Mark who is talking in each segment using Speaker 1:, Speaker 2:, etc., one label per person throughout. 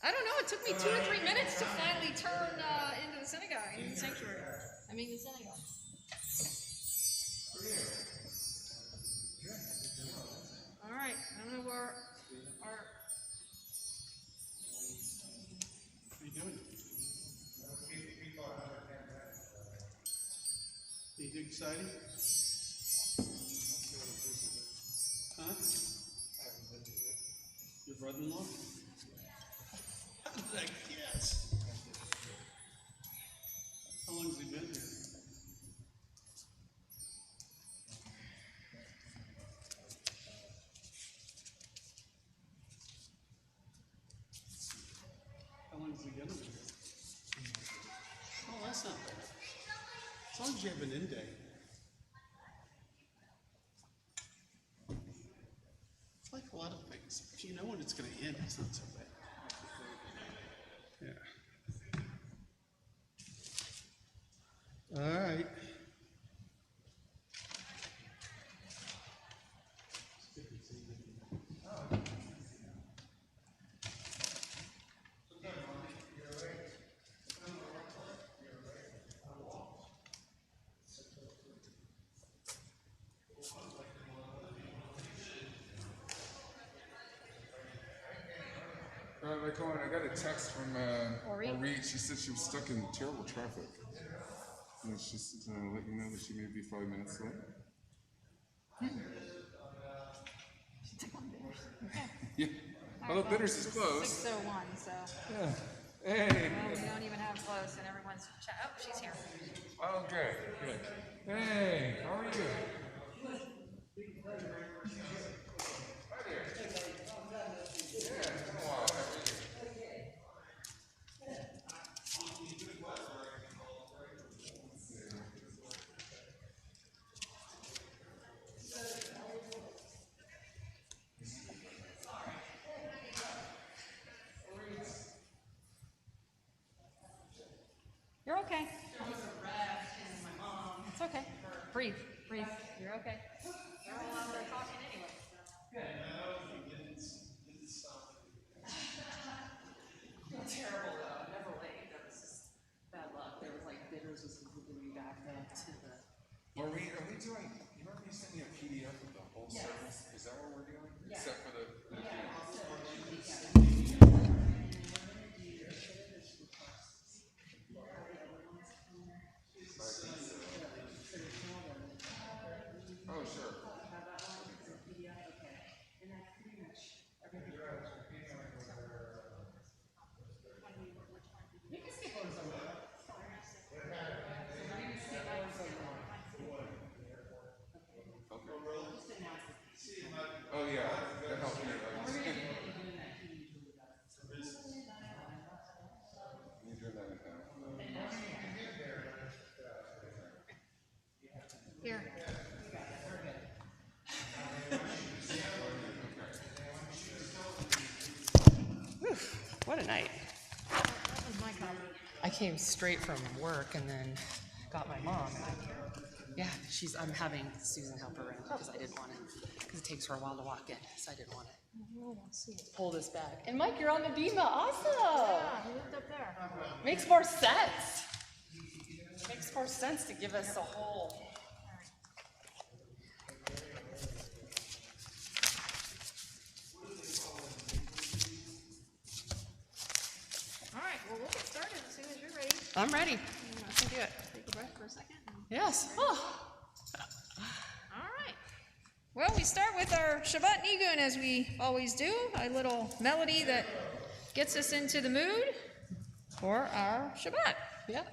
Speaker 1: I don't know. It took me 2 or 3 minutes to finally turn into the synagogue, into the sanctuary. I mean, the synagogue. All right. I don't know where our.
Speaker 2: What are you doing? Anything exciting? Huh? Your brother-in-law? How did I guess? How long has he been here? How long has he been here? Oh, that's not bad. As long as you have an end date. It's like a lot of things. If you know when it's going to end, it's not so bad. Yeah. All right.
Speaker 3: I got a text from Ori. She said she was stuck in terrible traffic. And she said to let you know that she may be 5 minutes late.
Speaker 1: She took one Bitters. Okay.
Speaker 3: Yeah. Although Bitters is closed.
Speaker 1: 6:01, so.
Speaker 3: Yeah. Hey.
Speaker 1: Well, we don't even have close, and everyone's. Oh, she's here.
Speaker 3: Oh, good. Good. Hey, how are you?
Speaker 1: You're okay. It's okay. Breathe. You're okay. They're all out there talking anyway.
Speaker 4: Terrible though. Never late. That was just bad luck. There was like Bitters was completely backed up to the.
Speaker 3: Are we doing? You remember you sent me a PDF of the whole service? Is that what we're doing? Yeah. Except for the. Oh, sure. Oh, yeah. That helped me. You do that in half.
Speaker 1: Here.
Speaker 4: Whew, what a night.
Speaker 1: That was my copy.
Speaker 4: I came straight from work and then got my mom. Yeah, I'm having Susan help her in because I didn't want to, because it takes her a while to walk in, so I didn't want to pull this back. And Mike, you're on the Bima, awesome.
Speaker 1: Yeah, he lived up there.
Speaker 4: Makes more sense. Makes more sense to give us a whole.
Speaker 1: All right, well, we'll get started as soon as you're ready.
Speaker 4: I'm ready.
Speaker 1: I can do it. Take a breath for a second.
Speaker 4: Yes. Oh.
Speaker 1: All right. Well, we start with our Shabbat Nigun as we always do, a little melody that gets us into the mood for our Shabbat.
Speaker 4: Yeah.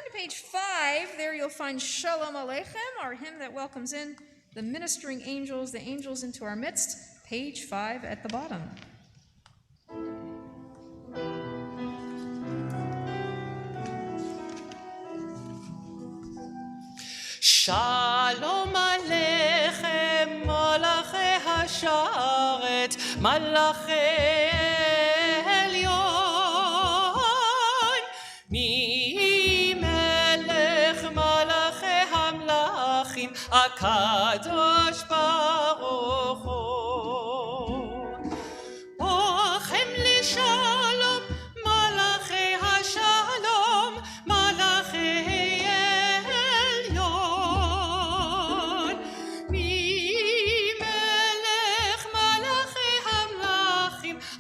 Speaker 1: to page 5, there you'll find Shalom Aleichem, our hymn that welcomes in the ministering angels, the angels into our midst. Page 5 at the bottom.
Speaker 5: Shalom Aleichem, Malachi Hasharet, Malachi Elyon, Mi Melech Malachi Hamlachim, Akadosh Baruch Hu. Ochem Lishalom, Malachi Hashalom, Malachi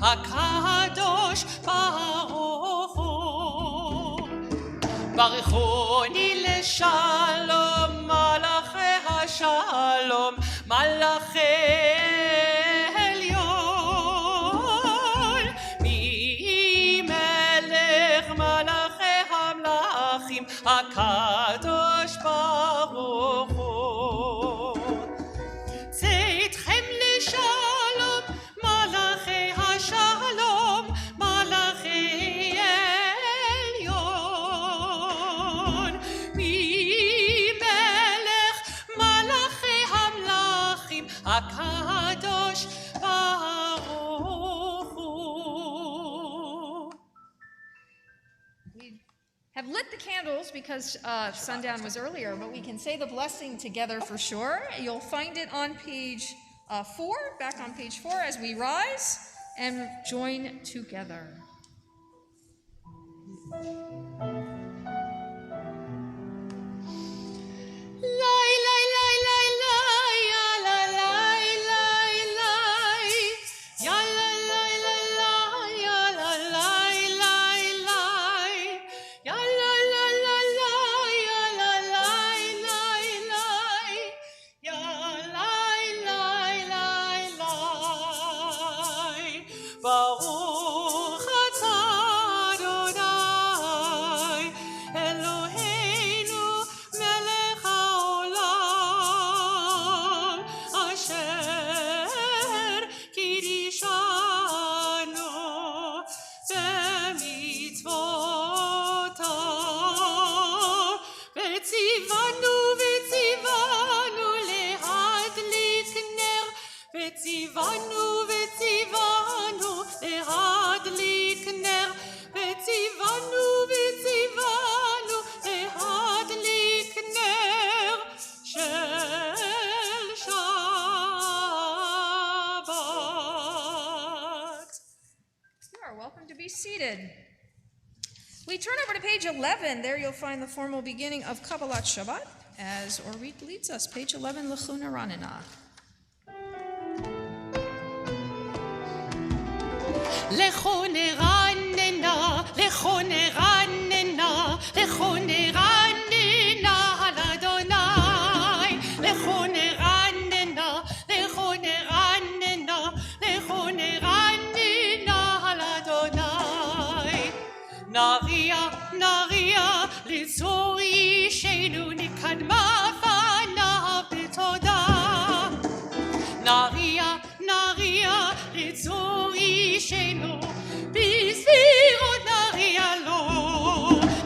Speaker 5: Akadosh Baruch Hu. Baruchoni leshalom, Malachi Hashalom, Malachi Elyon. Mi Melech Malachi Hamlachim, Akadosh Baruch Hu. Tzedchem leshalom, Malachi Shalom, Malachi Elyon, Mi Melech Malachi Hamlachim, Akadosh Baruch Hu.
Speaker 1: We have lit the candles because sundown was earlier, but we can say the blessing together for sure. You'll find it on page 4, back on page 4 as we rise and join together.
Speaker 5: Baruch atah Adonai, Eloheinu melech haolam, asher kiddushanu b'mitzvotav, v'tzivanu lehadlik ner, v'tzivanu להדליק נר, וציוונו להדליק נר של שבת.
Speaker 1: You are welcome to be seated. We turn over to page 11. There you'll find the formal beginning of Kabbalat Shabbat as Orit leads us. Page 11, L'chuna Ranina.
Speaker 5: לכו נרננה, לכו נרננה, לכו נרננה על אדוני. לכו נרננה, לכו נרננה, לכו נרננה על אדוני. נריע, נריע, לצור אישנו נקדמה פניו בתודה. נריע, נריע, לצור אישנו בסבירות נריע לו.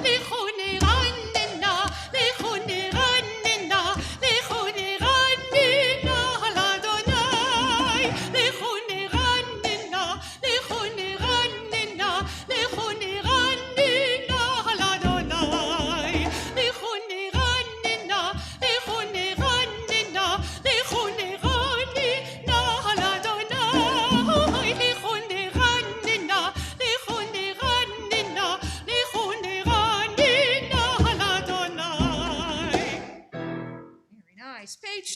Speaker 5: לכו נרננה, לכו נרננה, לכו נרננה על אדוני. לכו נרננה, לכו נרננה, לכו נרננה על אדוני. לכו נרננה, לכו נרננה, לכו נרננה על אדוני. לכו נרננה, לכו נרננה, לכו נרננה על אדוני.
Speaker 1: Very nice. Page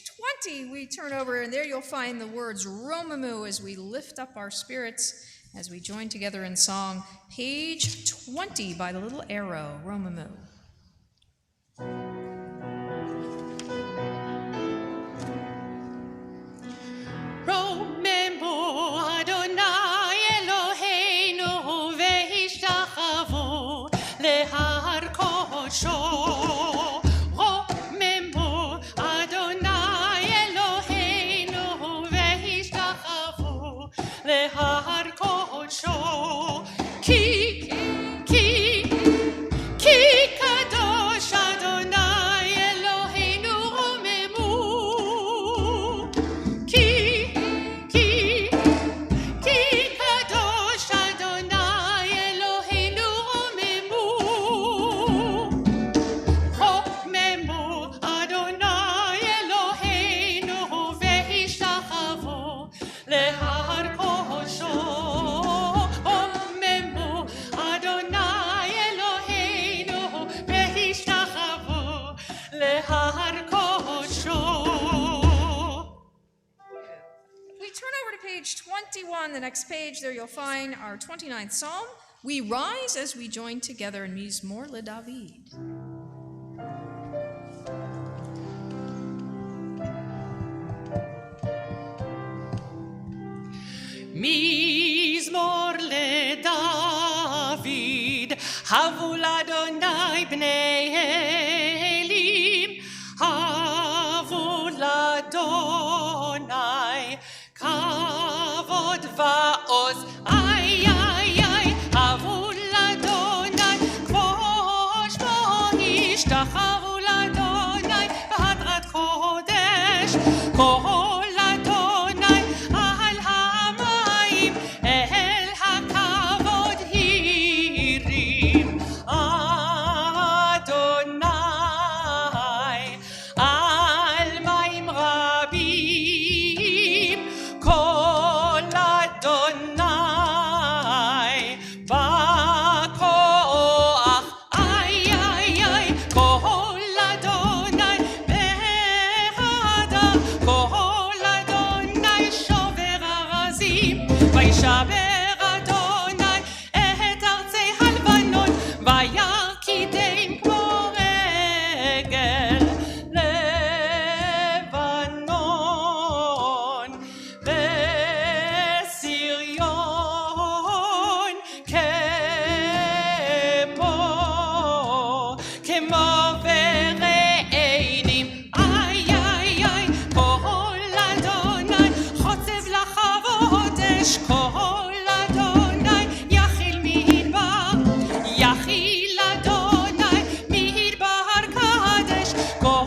Speaker 1: 20, we turn over, and there you'll find the words Romamu as we lift up our spirits, as we join together in song. Page 20 by the little arrow, Romamu.
Speaker 5: רוממו אדוני אלוהינו והשתחוו להר קודשו רוממו אדוני אלוהינו והשתחוו להר קודשו כי קדוש אדוני אלוהינו רוממו כי קדוש אדוני אלוהינו רוממו אדוני אלוהינו והשתחוו להר קודשו רוממו אדוני אלוהינו והשתחוו להר קודשו.
Speaker 1: If we turn over to page 21, the next page, there you'll find our 29th Psalm. We rise as we join together in Mizmor LeDavid.
Speaker 5: מזמור לדוד, הבו לאדוני בני אלים, הבו לאדוני כבוד ועוז, איי איי איי, הבו לאדוני כבוד שמו, השתחוו לאדוני בהדרת קודש, כל אדוני על המים אל הכבוד הרים, אדוני על מים רבים, כל אדוני בכוח, איי איי איי, כל אדוני בהדר, כל אדוני שובר ארזים, וישבר אדוני את ארצי הלבנון, וירקידם כמו רגל לבנון, וסריון כמו ורעינים, איי איי איי, כל אדוני חוצב לחבות אש, כל אדוני יכיל מדבר, יכיל אדוני מדבר קדש, כל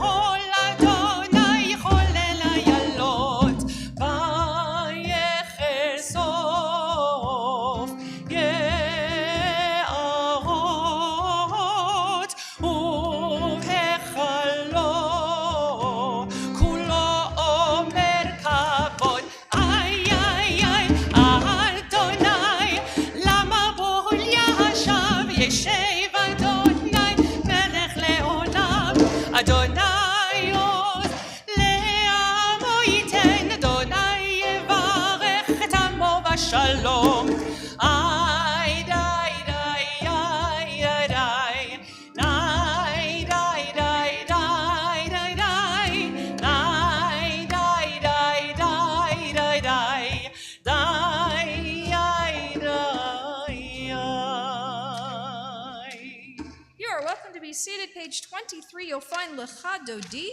Speaker 5: אדוני חולל איילות, ויחשוף יערות, ובהיכלו כולו אומר כבוד, איי איי איי, אדוני למה בול ישב, ישב אדוני מלך לעולם, אדוני עוז לעמו ייתן, אדוני יברך את עמו בשלום, איי די די איי די די די די די די די די די די די
Speaker 1: You are welcome to be seated. Page 23, you'll find Lecha Dodi.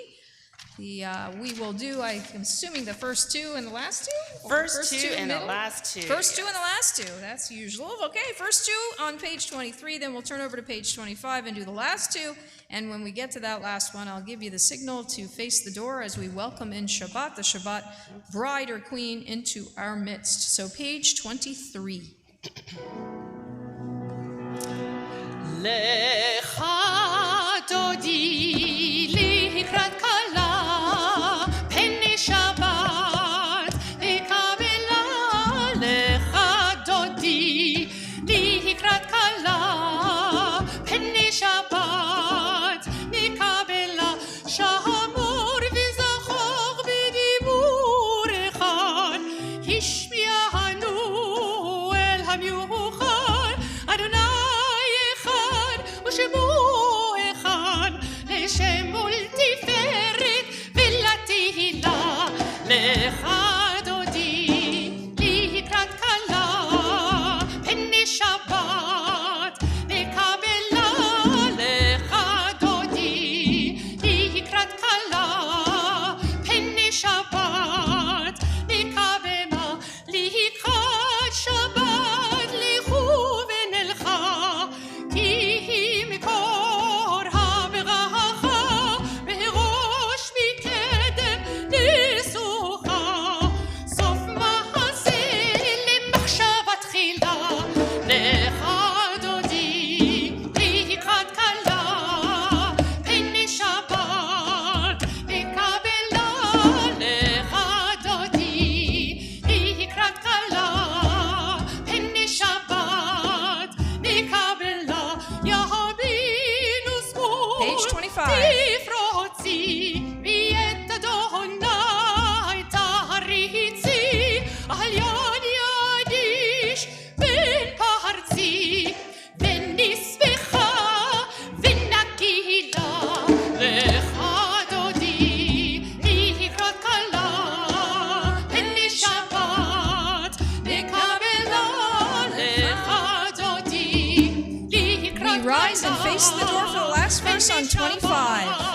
Speaker 1: We will do, I'm assuming, the first two and the last two? Or
Speaker 4: First two and the
Speaker 1: middle?
Speaker 4: last two.
Speaker 1: First two and the last two. That's usual. Okay, first two on page 23, then we'll turn over to page 25 and do the last two. And when we get to that last one, I'll give you the signal to face the door as we welcome in Shabbat, the Shabbat bride or queen, into our midst. So page 23.
Speaker 5: לך דודי לקראת כלה, פני שבת לקבלה, לך דודי לקראת כלה, פני שבת נקבלה, שמור וזכור בדיבור אחד, השמיענו אל המיוחד, אדוני אחד ושבח
Speaker 1: Listen to the door for the last verse on 25.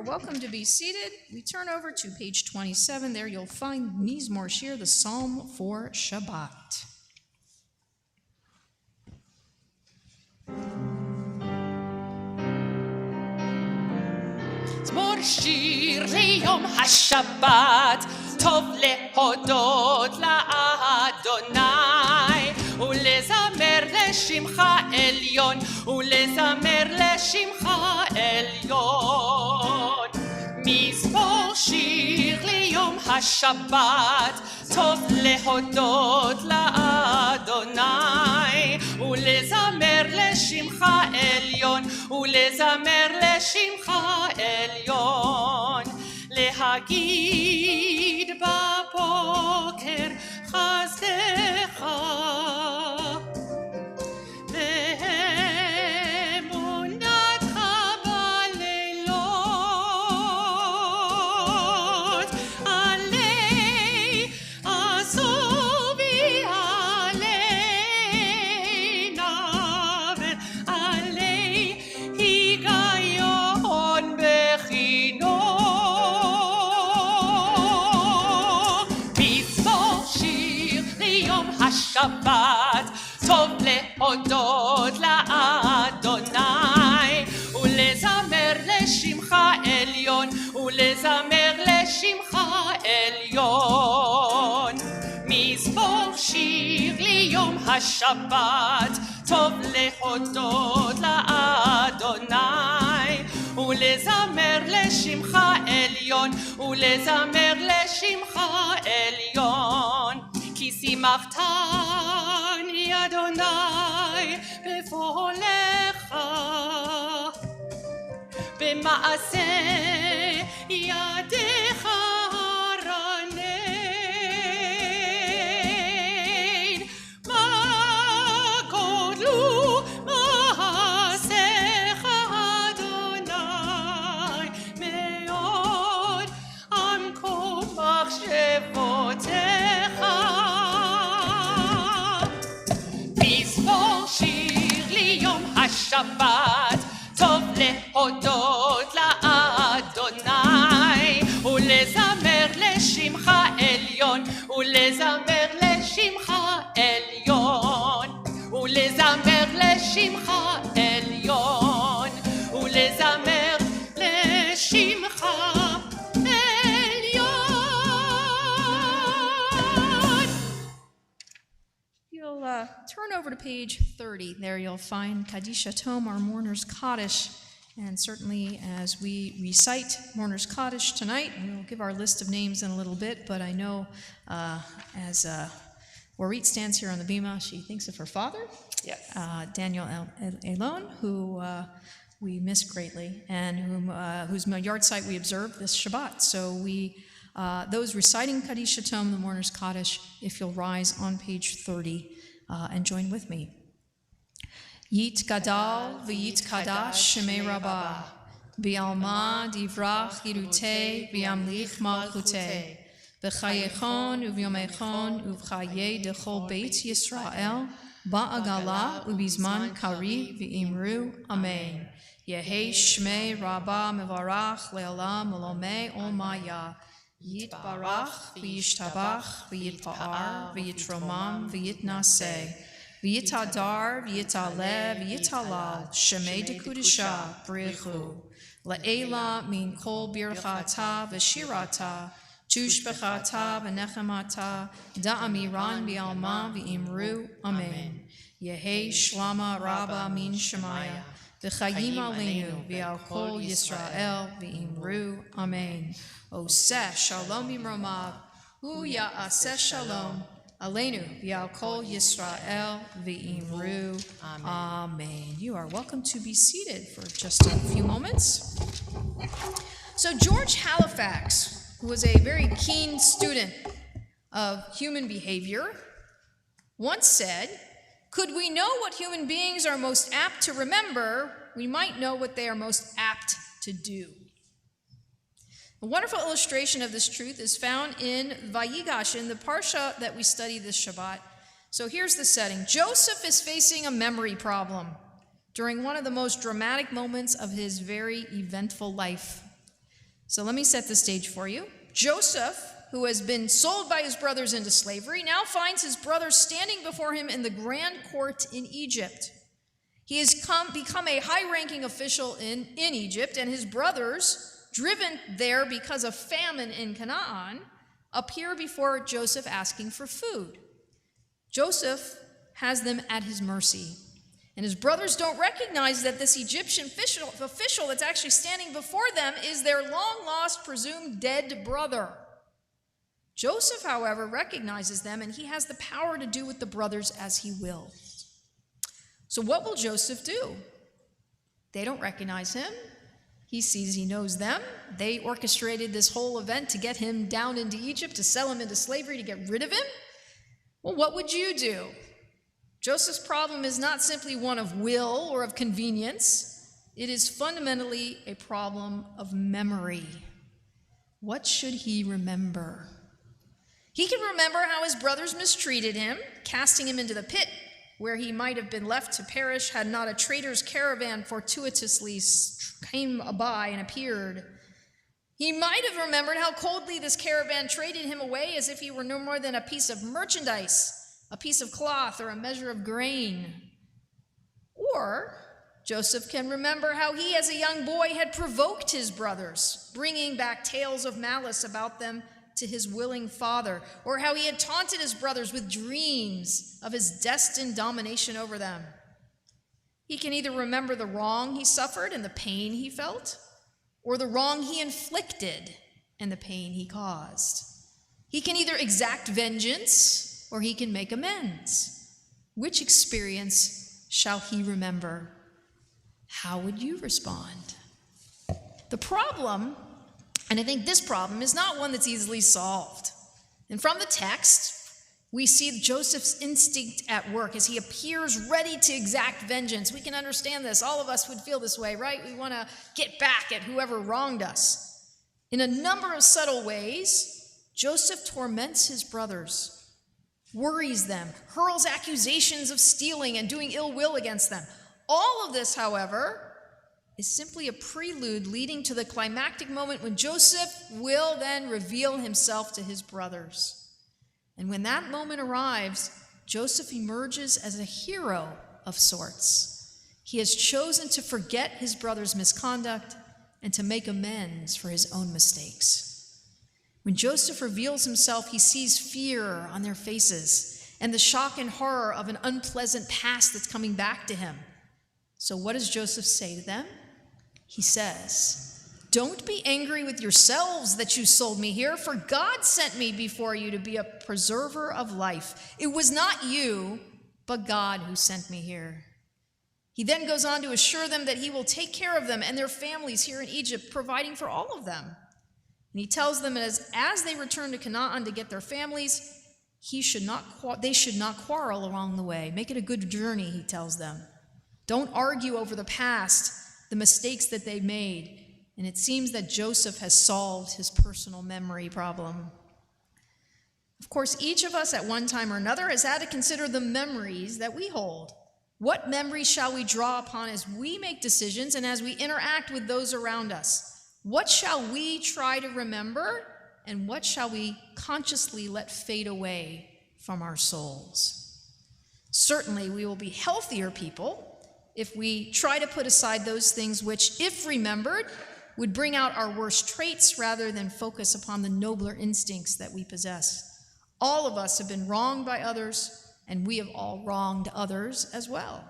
Speaker 1: Welcome to be seated. We turn over to page 27. There you'll find Mizmor Shir, the Psalm for Shabbat.
Speaker 5: מזמור שיר ליום השבת, טוב להודות לאדוני, ולזמר לשמך עליון, ולזמר לשמך עליון. מזמור שיר ליום השבת, טוב להודות לאדוני, ולזמר לשמך עליון, ולזמר לשמך עליון. להגיד בבוקר חסדך, שבת, טוב להודות לאדוני, ולזמר לשמך עליון, ולזמר לשמך עליון. מזמור שיר ליום השבת, טוב להודות לאדוני, ולזמר לשמך עליון, ולזמר לשמך עליון. כי שימחתני אדוני בפועלך, במעשה ידיך רנן. מה גודלו מעשיך אדוני, מאוד עמקו מחשבותיך. שבת, טוב להודות לאדוני, ולזמר לשמך עליון, ולזמר לשמך עליון, ולזמר לשמך עליון, ולזמר לשמך עליון.
Speaker 1: You'll turn over to page 30. There you'll find Kaddish Hatom, our Mourner's Kaddish. And certainly as we recite Mourner's Kaddish tonight, we'll give our list of names in a little bit, but I know as Orit stands here on the bima, she thinks of her father,
Speaker 4: Yes.
Speaker 1: Daniel Elon, who we miss greatly, and whose yard site we observe this Shabbat. So those reciting Kaddish Hatom, the Mourner's Kaddish, if you'll rise on page 30 and join with me. Yit Gadal v'yit Kadash Shemei Rabbah, B'alma divrach yirutei v'yamlich malchutei, B'chayechon u'v'yomechon u'v'chayei dechol Beit Yisrael, Ba'agala u'bizman kari v'imru Amen. Yehei Shmei Rabbah mevarach le'olam olomei olmaya, Yit barach v'yishtabach v'yitpa'ar v'yitromam v'yitnaseh, V'yitadar, v'yitale, v'yitalal, Shemei dekudisha, brichu, La'ela min kol birchata v'shirata, tushbechata v'nechemata, da'amiran bi'alma v'imru, Amen. Yehei shlama rabba min shemaya, v'chayim aleinu v'al kol Yisrael v'imru. Amen. Oseh shalom imromav, hu ya'aseh shalom aleinu v'al kol Yisrael v'imru. Amen. You are welcome to be seated for just a few moments. So George Halifax, who was a very keen student of human behavior, once said, "Could we know what human beings are most apt to remember, we might know what they are most apt to do." A wonderful illustration of this truth is found in Vayigash, in the parsha that we study this Shabbat. So here's the setting. Joseph is facing a memory problem during one of the most dramatic moments of his very eventful life. So let me set the stage for you. Joseph, who has been sold by his brothers into slavery, now finds his brothers standing before him in the grand court in Egypt. He has become a high-ranking official in Egypt, and his brothers, driven there because of famine in Canaan, appear before Joseph asking for food. Joseph has them at his mercy, and his brothers don't recognize that this Egyptian official that's actually standing before them is their long-lost, presumed dead brother. Joseph, however, recognizes them, and he has the power to do with the brothers as he will. So what will Joseph do? They don't recognize him. He sees he knows them. They orchestrated this whole event to get him down into Egypt, to sell him into slavery, to get rid of him. Well, what would you do? Joseph's problem is not simply one of will or of convenience. It is fundamentally a problem of memory. What should he remember? He can remember how his brothers mistreated him, casting him into the pit, where he might have been left to perish had not a trader's caravan fortuitously came by and appeared. He might have remembered how coldly this caravan traded him away as if he were no more than a piece of merchandise, a piece of cloth, or a measure of grain. Or Joseph can remember how he, as a young boy, had provoked his brothers, bringing back tales of malice about them to his willing father, or how he had taunted his brothers with dreams of his destined domination over them. He can either remember the wrong he suffered and the pain he felt, or the wrong he inflicted and the pain he caused. He can either exact vengeance, or he can make amends. Which experience shall he remember? How would you respond? The problem, and I think this problem, is not one that's easily solved. And from the text, we see Joseph's instinct at work as he appears ready to exact vengeance. We can understand this. All of us would feel this way, right? We want to get back at whoever wronged us. In a number of subtle ways, Joseph torments his brothers, worries them, hurls accusations of stealing and doing ill will against them. All of this, however, is simply a prelude leading to the climactic moment when Joseph will then reveal himself to his brothers. And when that moment arrives, Joseph emerges as a hero of sorts. He has chosen to forget his brother's misconduct and to make amends for his own mistakes. When Joseph reveals himself, he sees fear on their faces and the shock and horror of an unpleasant past that's coming back to him. So what does Joseph say to them? He says, "Don't be angry with yourselves that you sold me here, for God sent me before you to be a preserver of life. It was not you, but God who sent me here." He then goes on to assure them that he will take care of them and their families here in Egypt, providing for all of them. And he tells them as they return to Canaan to get their families, they should not quarrel along the way. Make it a good journey, he tells them. Don't argue over the past, the mistakes that they made. And it seems that Joseph has solved his personal memory problem. Of course, each of us at one time or another has had to consider the memories that we hold. What memories shall we draw upon as we make decisions and as we interact with those around us? What shall we try to remember, and what shall we consciously let fade away from our souls? Certainly, we will be healthier people if we try to put aside those things which, if remembered, would bring out our worst traits rather than focus upon the nobler instincts that we possess. All of us have been wronged by others, and we have all wronged others as well.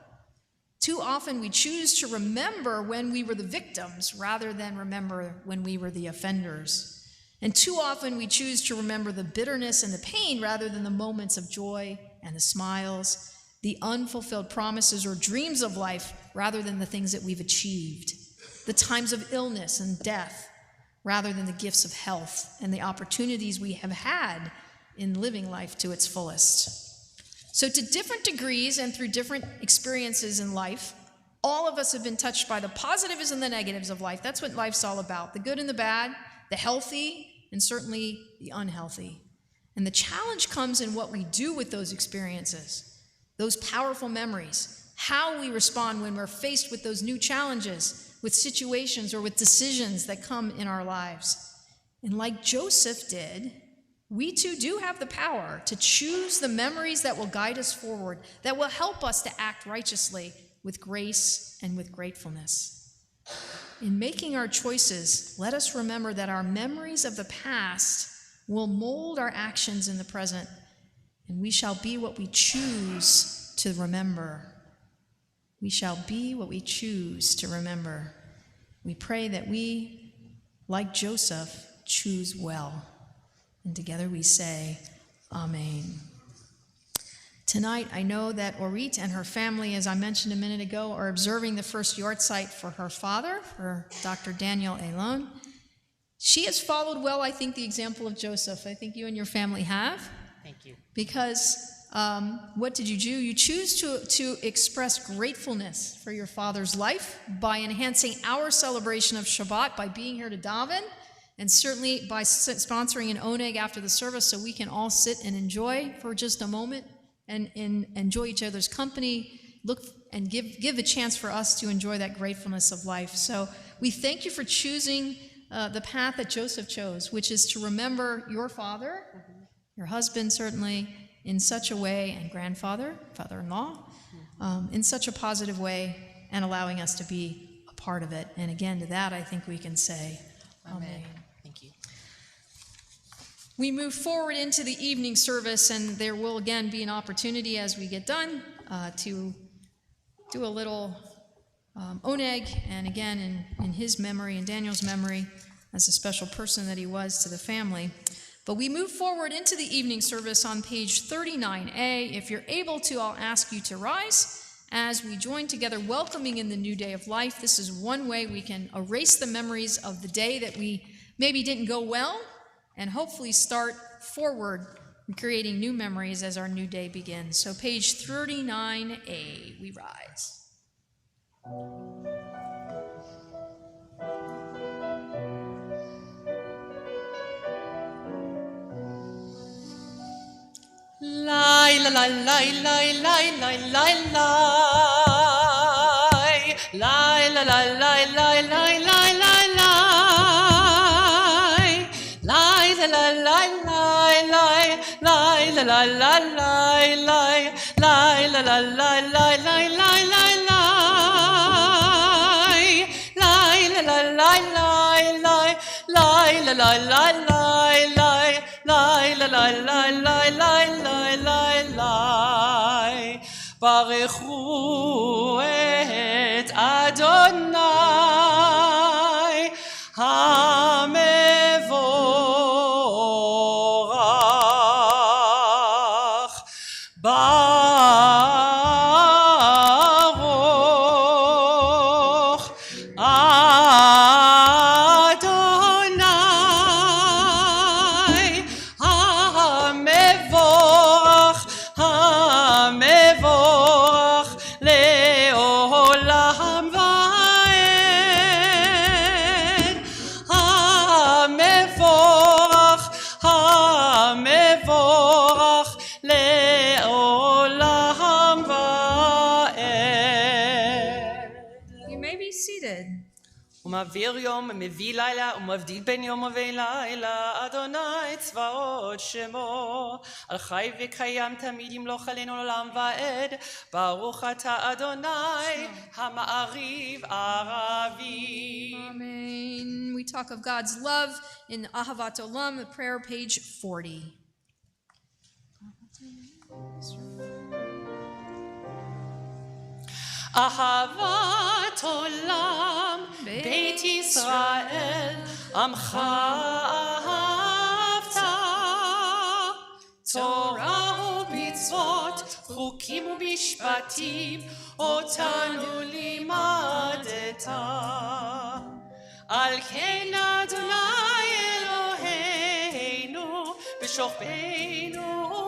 Speaker 1: Too often we choose to remember when we were the victims rather than remember when we were the offenders. And too often we choose to remember the bitterness and the pain rather than the moments of joy and the smiles, the unfulfilled promises or dreams of life rather than the things that we've achieved, the times of illness and death rather than the gifts of health and the opportunities we have had in living life to its fullest. So to different degrees and through different experiences in life, all of us have been touched by the positives and the negatives of life. That's what life's all about, the good and the bad, the healthy and certainly the unhealthy. And the challenge comes in what we do with those experiences, those powerful memories, how we respond when we're faced with those new challenges, with situations or with decisions that come in our lives. And like Joseph did, we too do have the power to choose the memories that will guide us forward, that will help us to act righteously with grace and with gratefulness. In making our choices, let us remember that our memories of the past will mold our actions in the present, and we shall be what we choose to remember. We shall be what we choose to remember. We pray that we, like Joseph, choose well. And together we say, Amen. Tonight, I know that Orit and her family, as I mentioned a minute ago, are observing the first yahrzeit for her father, for Dr. Daniel Elon. She has followed well, I think, the example of Joseph. I think you and your family have.
Speaker 4: Thank you.
Speaker 1: Because what did you do? You choose to express gratefulness for your father's life by enhancing our celebration of Shabbat, by being here to daven, and certainly by sponsoring an oneg after the service so we can all sit and enjoy for just a moment and enjoy each other's company, look and give a chance for us to enjoy that gratefulness of life. So we thank you for choosing the path that Joseph chose, which is to remember your father, your husband certainly, in such a way, and grandfather, father-in-law, in such a positive way, and allowing us to be a part of it. And again, to that, I think we can say, Amen.
Speaker 4: Thank you.
Speaker 1: We move forward into the evening service, and there will again be an opportunity as we get done to do a little oneg, and again in his memory and Daniel's memory as a special person that he was to the family. But we move forward into the evening service on page 39A. If you're able to, I'll ask you to rise as we join together welcoming in the new day of life. This is one way we can erase the memories of the day that we maybe didn't go well, and hopefully start forward creating new memories as our new day begins. So page 39A, we rise.
Speaker 5: Lai la la lai lai lai lai lai lai lai la la lai lai lai lai lai lai la la lai lai lai lai la la la lai lai lai la la lai lai lai lai lai lai la la lai lai lai lai la la lai lai lai lai la la lai lai lai lai lai lai baruchu et Adonai hamevorach baruch Adonai hamevorach hamevorach leolam vaed hamevorach hamevorach leolam vaed.
Speaker 1: You may be seated.
Speaker 5: ומעביר יום ומביא לילה ומבדיל בין יום ובין לילה אדוני צבאות שמו על חי וקיים תמיד ימלוך עלינו לעולם ועד ברוך אתה אדוני המעריב ערבי.
Speaker 1: Amen. We talk of God's love in Ahavat Olam, the prayer, page 40.
Speaker 5: אהבת עולם, בית ישראל, עמך אהבת. תורה ומצוות, חוקים ומשפטים, אותנו לימדת. על כן אדוני אלוהינו, בשוכבנו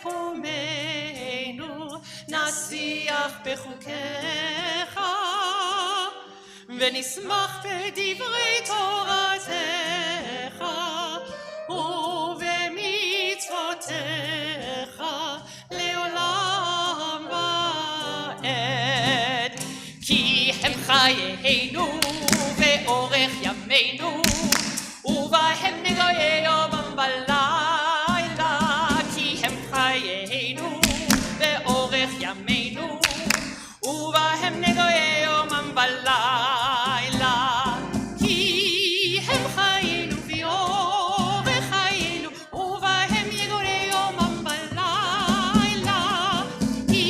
Speaker 5: ובקומנו, נשיח בחוקיך, ונשמח בדברי תורתך, ובמצוותיך לעולם ועד. כי הם חיינו ואורך ימינו, ובהם נגויי יומם ולילה. כי הם חיינו ואורך ימינו, ובהם נגויי יומם ולילה. כי הם חיינו ואורך חיינו, ובהם יגורי יומם ולילה. כי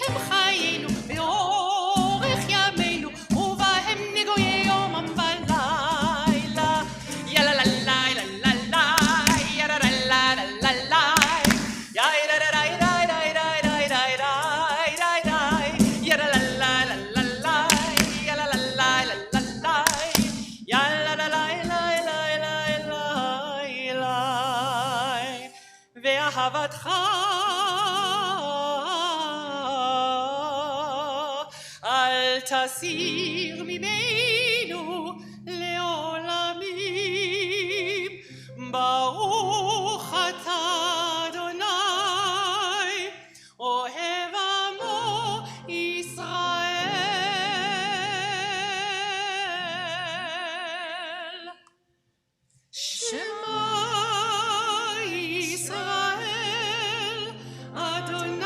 Speaker 5: הם חיינו ואורך ימינו, ובהם נגויי יומם ולילה. יאללה לה לה לה לה לה, יאללה לה לה לה לה, יאללה לה לה לה לה לה לה לה, יאללה לה לה לה לה לה, יאללה לה לה לה לה לה, יאללה לה לה לה לה לה לה. ואהבתך אל תסיר ממנו לעולמים. ברוך אתה אדוני, אוהב עמו ישראל. שמע ישראל, אדוני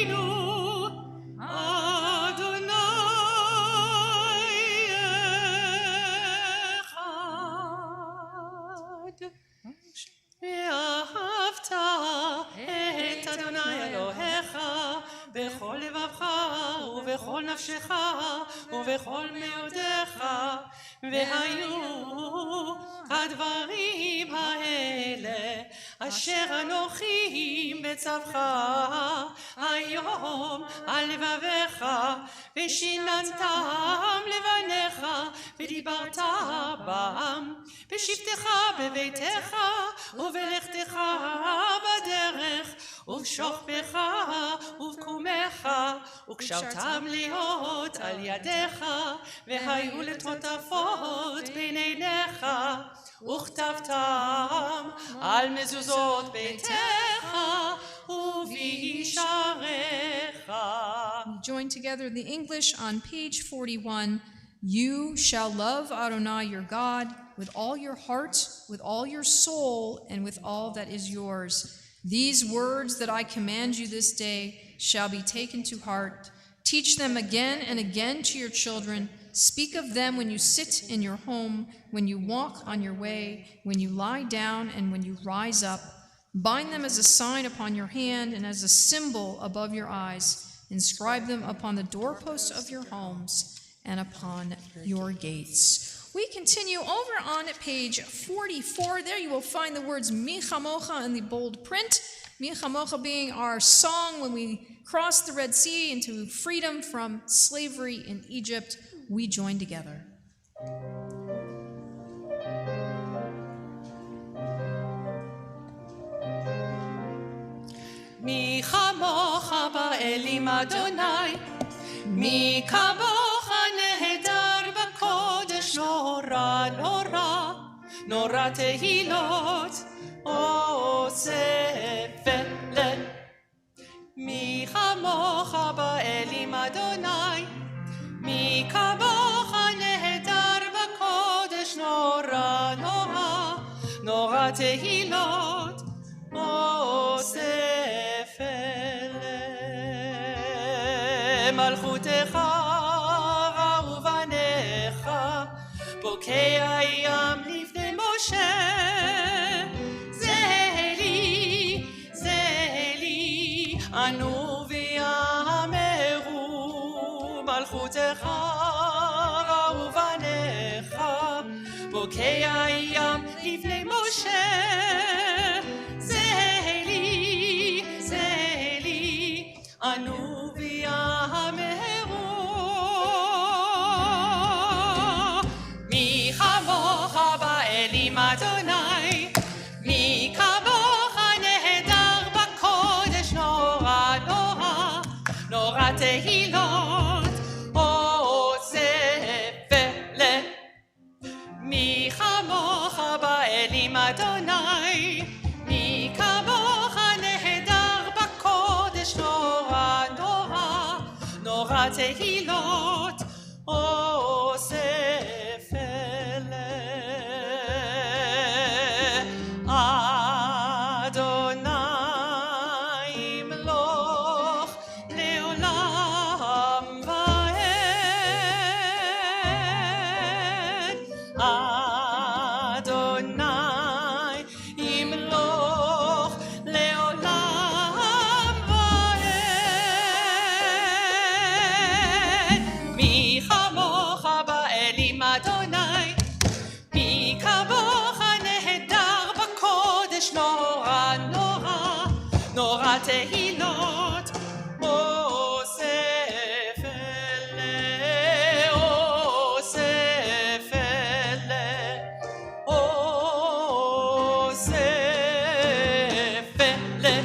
Speaker 5: אלוהינו, אדוני אחד. ואהבת את אדוני אלוהיך בכל לבבך ובכל נפשך ובכל מאודיך. והיו הדברים האלה אשר אנוכי מצווך היום על לבביך, ושיננתם לבניך ודיברת בם בשבתך בביתך ובלכתך בדרך ובשוכבך ובקומך, וקשרתם להיות על ידיך, והיו לטוטפות בין עיניך, וכתבתם על מזוזות ביתך ובישעריך.
Speaker 1: Join together the English on page 41. You shall love Adonai your God with all your heart, with all your soul, and with all that is yours. These words that I command you this day shall be taken to heart. Teach them again and again to your children. Speak of them when you sit in your home, when you walk on your way, when you lie down, and when you rise up. Bind them as a sign upon your hand and as a symbol above your eyes. Inscribe them upon the doorposts of your homes and upon your gates. We continue over on page 44. There you will find the words Mi Chamocha in the bold print. Mi Chamocha being our song when we crossed the Red Sea into freedom from slavery in Egypt. We join together.
Speaker 5: מי כמוך באלים אדוני, מי כמוך נהדר בקודש, נורא נורא נורא תהילות עושה פלא. מי כמוך באלים אדוני, מי כמוך נהדר בקודש, נורא נורא נורא תהילות עושה פלא. מלכותך ראו בניך, בוקע ים לפני משה. זה לי בוקע הים לפני משה. זה לי, ענו ויאמרו. מי כמוך באלים אדוני, מי כמוך נהדר בקודש, נורא נורא, נורא תהילות, עושה פלא. מי כמוך באלים אדוני, מי כמוך נהדר בקודש, נורא נורא, נורא תהילות, עושה פלא. אדוני ימלוך לעולם ועד. אדוני ימלוך לעולם ועד. מי כמוך באלים אדוני, מי כמוך נהדר בקודש, נורא נורא, נורא תהילות, אוסף אלה, אוסף אלה, אוסף אלה.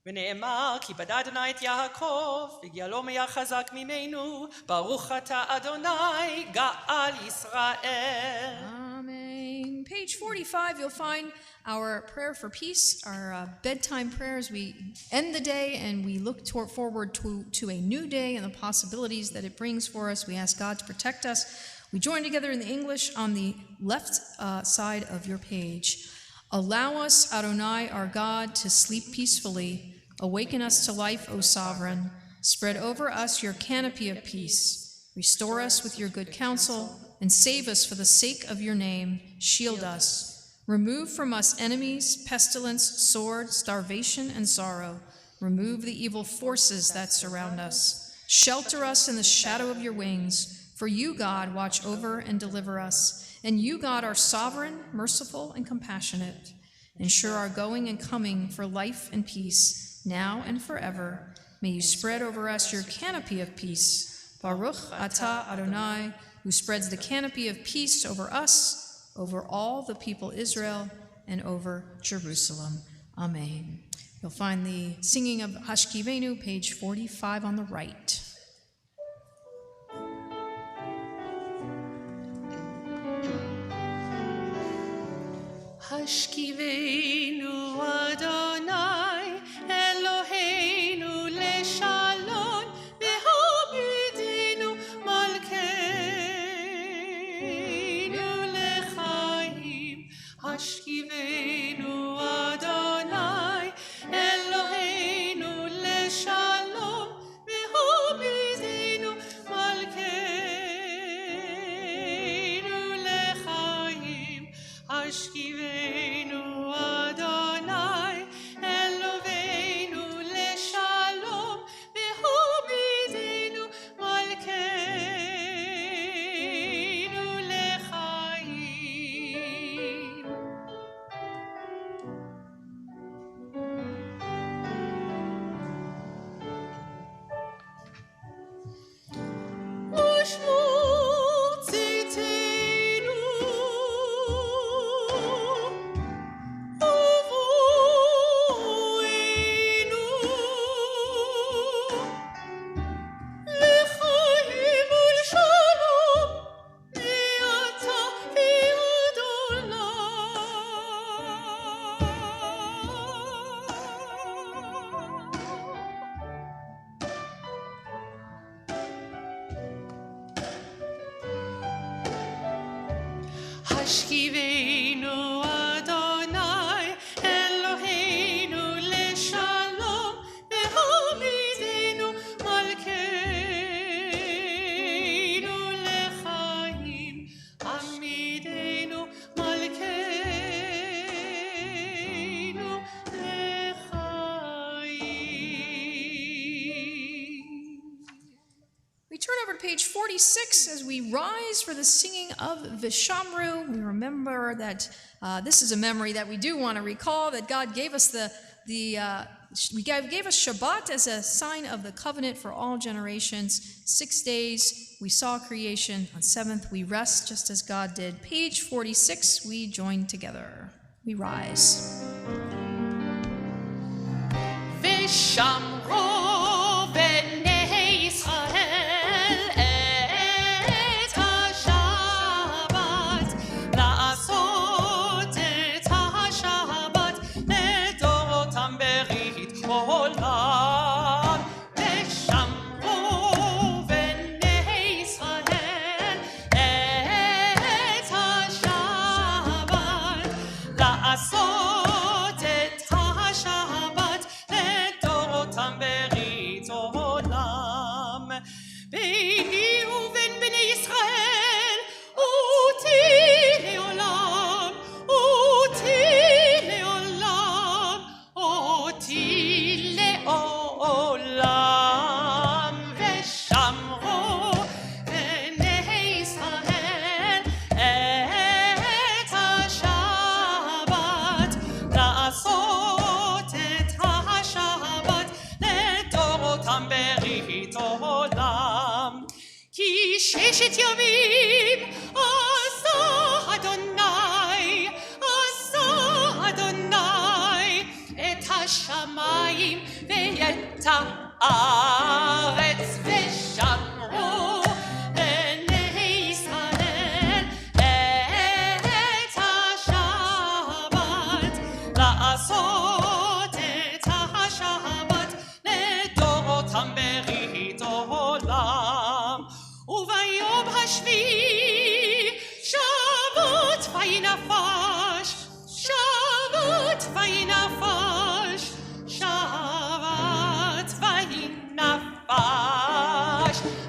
Speaker 5: ונאמר כי בדע אדוני את יעקב, וגאלו היה חזק ממנו, ברוך אתה אדוני גאל ישראל.
Speaker 1: Amen. Page 45, you'll find our prayer for peace, our bedtime prayers. We end the day and we look forward to a new day and the possibilities that it brings for us. We ask God to protect us. We join together in the English on the left side of your page. Allow us, Adonai, our God, to sleep peacefully. Awaken us to life, O Sovereign. Spread over us your canopy of peace. Restore us with your good counsel, and save us for the sake of your name. Shield us. Remove from us enemies, pestilence, sword, starvation, and sorrow. Remove the evil forces that surround us. Shelter us in the shadow of your wings. For you, God, watch over and deliver us. And you, God, are sovereign, merciful, and compassionate. Ensure our going and coming for life and peace, now and forever. May you spread over us your canopy of peace. Baruch atah Adonai, who spreads the canopy of peace over us, over all the people Israel, and over Jerusalem. Amen. You'll find the singing of Hashkivenu, page 45 on the right.
Speaker 5: Hashkivenu Adonai Eloheinu leshalom, v'hamidinu malkeinu lechaim. Hashkivenu Adonai Eloheinu leshalom, v'hamidinu malkeinu lechaim. Hashkivenu Adonai Eloheinu leshalom, v'hamidinu malkeinu lechaim. Ushmu tzitenu uvuinu lechaim ulshalom mi'ata Hashkivenu Adonai Eloheinu leshalom, v'hamidinu malkeinu lechaim. Hamidinu malkeinu lechaim.
Speaker 1: We turn over to page 46 46, as we rise for the singing of Vishamru, we remember that this is a memory that we do want to recall, that God gave us gave us Shabbat as a sign of the covenant for all generations. 6 days we saw creation. On 7th we rest just as God did. Page 46, we join together. We rise.
Speaker 5: ושמרו בני ישראל את השבת, לעשות את השבת לדורותם ברית עולם. ושמרו בני ישראל את השבת, לעשות את השבת לדורותם ברית עולם. ביני ובין בני ישראל אותי לעולם, אותי לעולם, אותי לעולם. ושמרו בני ישראל את השבת, לעשות את השבת לדורותם ברית עולם. כי 6 ימים עשה אדוני, עשה אדוני את השמיים ואת הארץ. ושמרו בני ישראל את השבת, לעשות את השבת לדורותם ברית עולם. וביום השביעי שבת וינפש, שבת וינפש, שבת וינפש.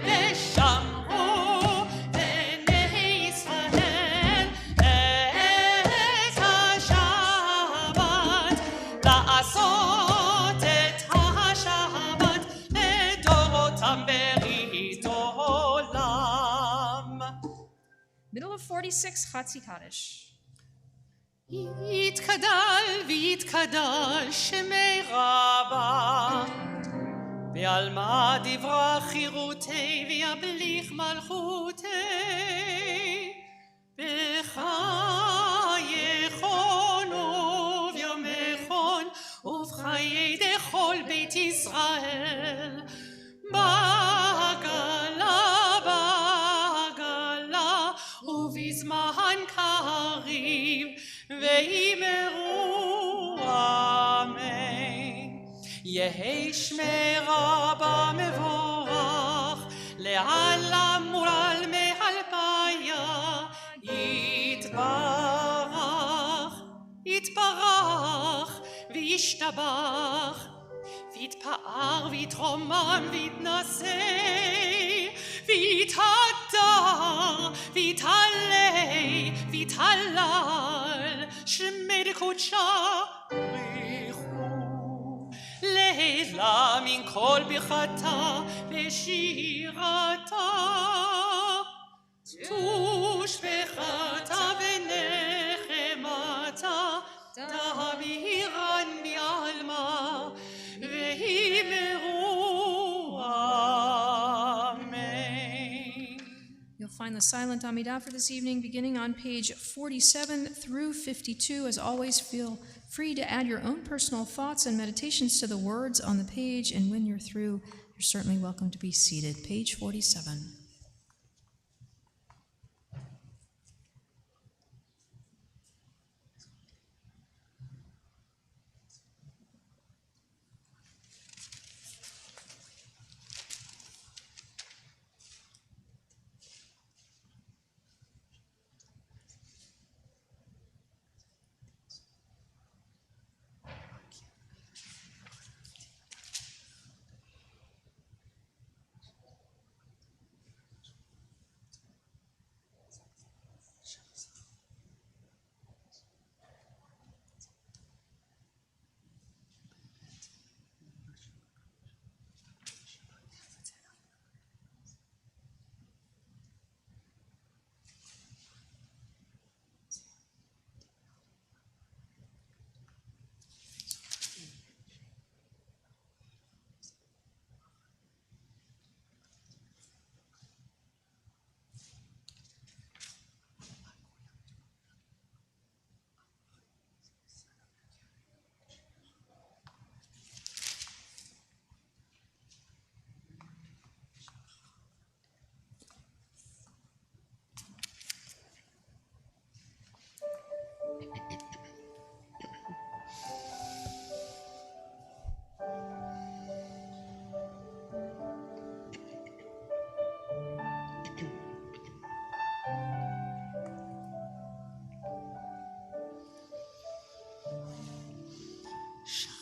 Speaker 5: ושמרו בני ישראל את השבת, לעשות את השבת לדורותם ברית עולם.
Speaker 1: Middle of 46, Chatzi Kaddish.
Speaker 5: יתקדל ויתקדש שמי רבה, ועלמא דברה חירותי ויבליך מלכותי. בחייכון וביומכון ובחיי דכל בית ישראל. בעגלה בעגלה ובזמן קריב ואמרו אמן. יהי שמי רבה מבורך לעלם ולעלמי אלפיה. יתברך יתברך וישתבח, ויתפאר ויתרומם ויתנשא, ויתהדר ויתעלה ויתהלל, שמי דקודשה ברכו. לילה מן כל ברכתה ושירתה, תושבחתה ונחמתה, תמירן מעלמה ואמרו אמן.
Speaker 1: You'll find the silent Amidah for this evening beginning on page 47 through 52. As always, feel free to add your own personal thoughts and meditations to the words on the page, and when you're through, you're certainly welcome to be seated. Page 47.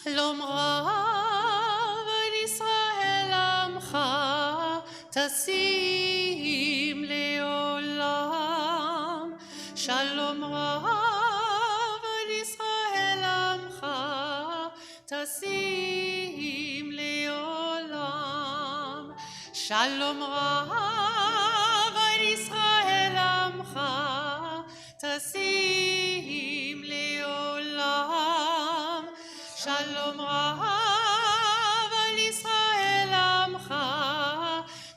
Speaker 5: שלום רב על ישראל עמך תשים לעולם. שלום רב על ישראל עמך תשים לעולם. שלום רב על ישראל עמך תשים לעולם. שלום רב על ישראל עמך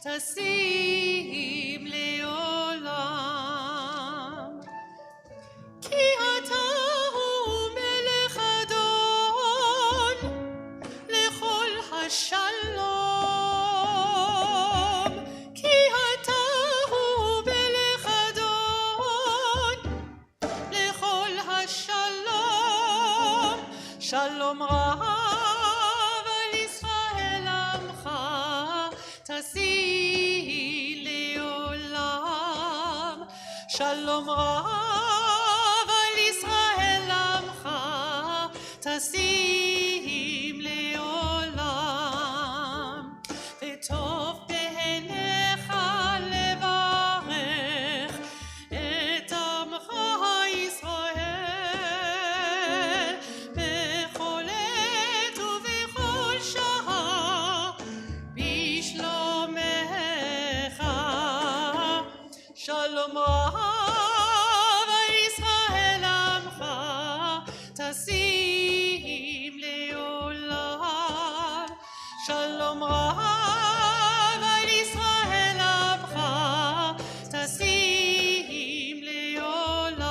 Speaker 5: תשים לעולם. כי אתה הוא מלך אדון לכל השלום. כי אתה הוא מלך אדון לכל השלום. שלום רב על ישראל עמך תשים לעולם. שלום רב על ישראל עמך תשים לעולם. וטוב בעיניך לברך את עמך ישראל בכל עת ובכל שעה בשלומך. שלום רב על ישראל עמך תשים לעולם. שלום רב על ישראל עמך תשים לעולם.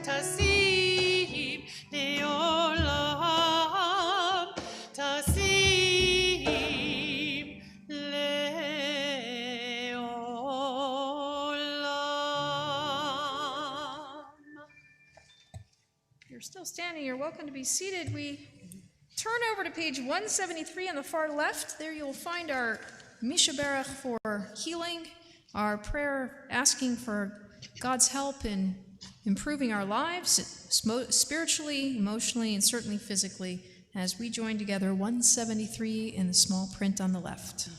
Speaker 5: תשים לעולם. תשים לעולם.
Speaker 1: If you're still standing, you're welcome to be seated. We turn over to page 173 on the far left. There you'll find our Mishaberach for healing, our prayer asking for God's help in improving our lives, spiritually, emotionally, and certainly physically, as we join together 173 in the small print on the left.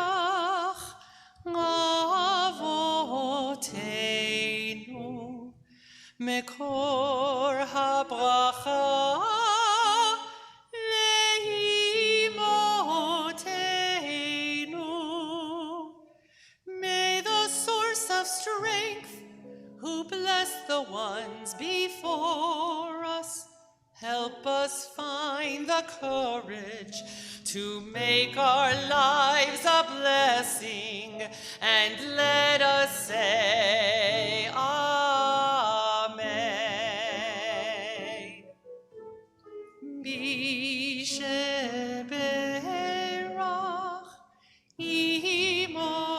Speaker 5: משברך אבותינו מקור הברכה לאמותינו. May the source of strength who blessed the ones before us help us find the courage to make our lives a blessing, and let us say Amen. Bisheberach imotenu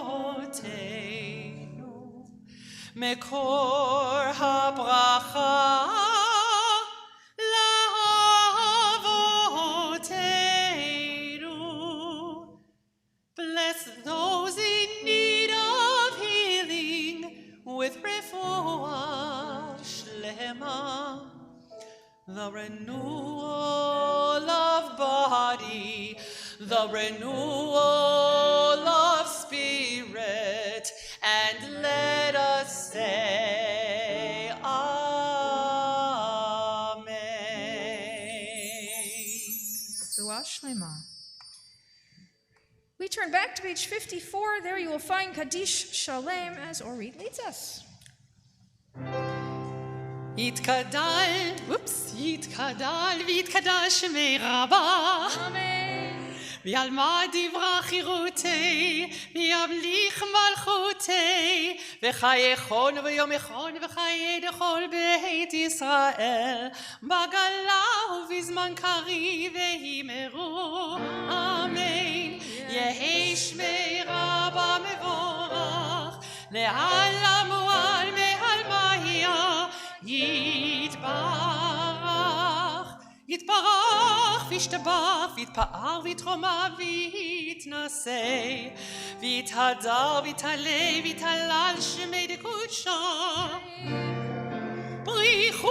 Speaker 5: mekor habracha those in need of healing with refuah shlema, the renewal of body, the renewal of spirit, and let us say Amen.
Speaker 1: Refuah Shlema. We turn back to page 54. There you will find Kaddish Shalem as Orit leads us.
Speaker 5: יתקדל ויתקדש שמי רבה.
Speaker 1: Amen.
Speaker 5: ויעלמה דברה חירותי, וימליך מלכותי, וחייכון ויומכון וחיי דכל בית ישראל, בגלה ובזמן קריב וימרו, אמן. יהי שמי רבה מבורך, לעלם ועל מעלמיה, יתברך, יתברך וישתבח, ויתפאר, ויתרומם, ויתנשא, ויתהדר, ויתעלה, ויתהלל שמי דקודשא. בריחו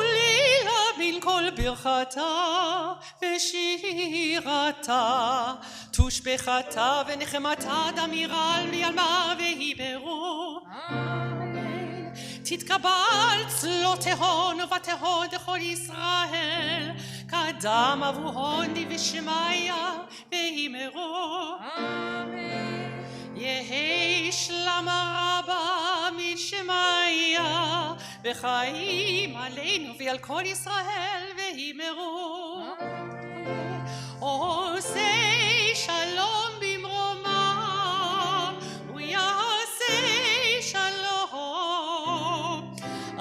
Speaker 5: לילה מן כל ברכתה ושירתה, תושבחתה ונחמתה, דמירל ויעלמה והיברו. תתקבל צלותיהון ובתיהון דכל ישראל, קדם אבוהוני ושמיה והימרו. יהי שלמה רבה משמיה, וחיים עלינו ועל כל ישראל והימרו. עושה שלום במרומם, ויעשה שלום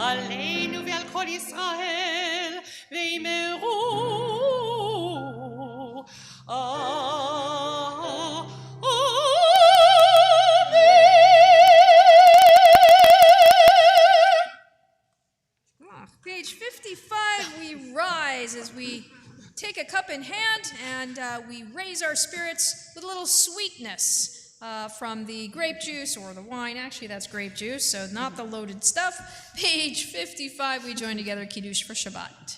Speaker 5: עלינו ועל כל ישראל והימרו.
Speaker 1: Page 55, we rise as we take a cup in hand and we raise our spirits with a little sweetness from the grape juice or the wine. Actually, that's grape juice, so not the loaded stuff. Page 55, we join together Kiddush for Shabbat.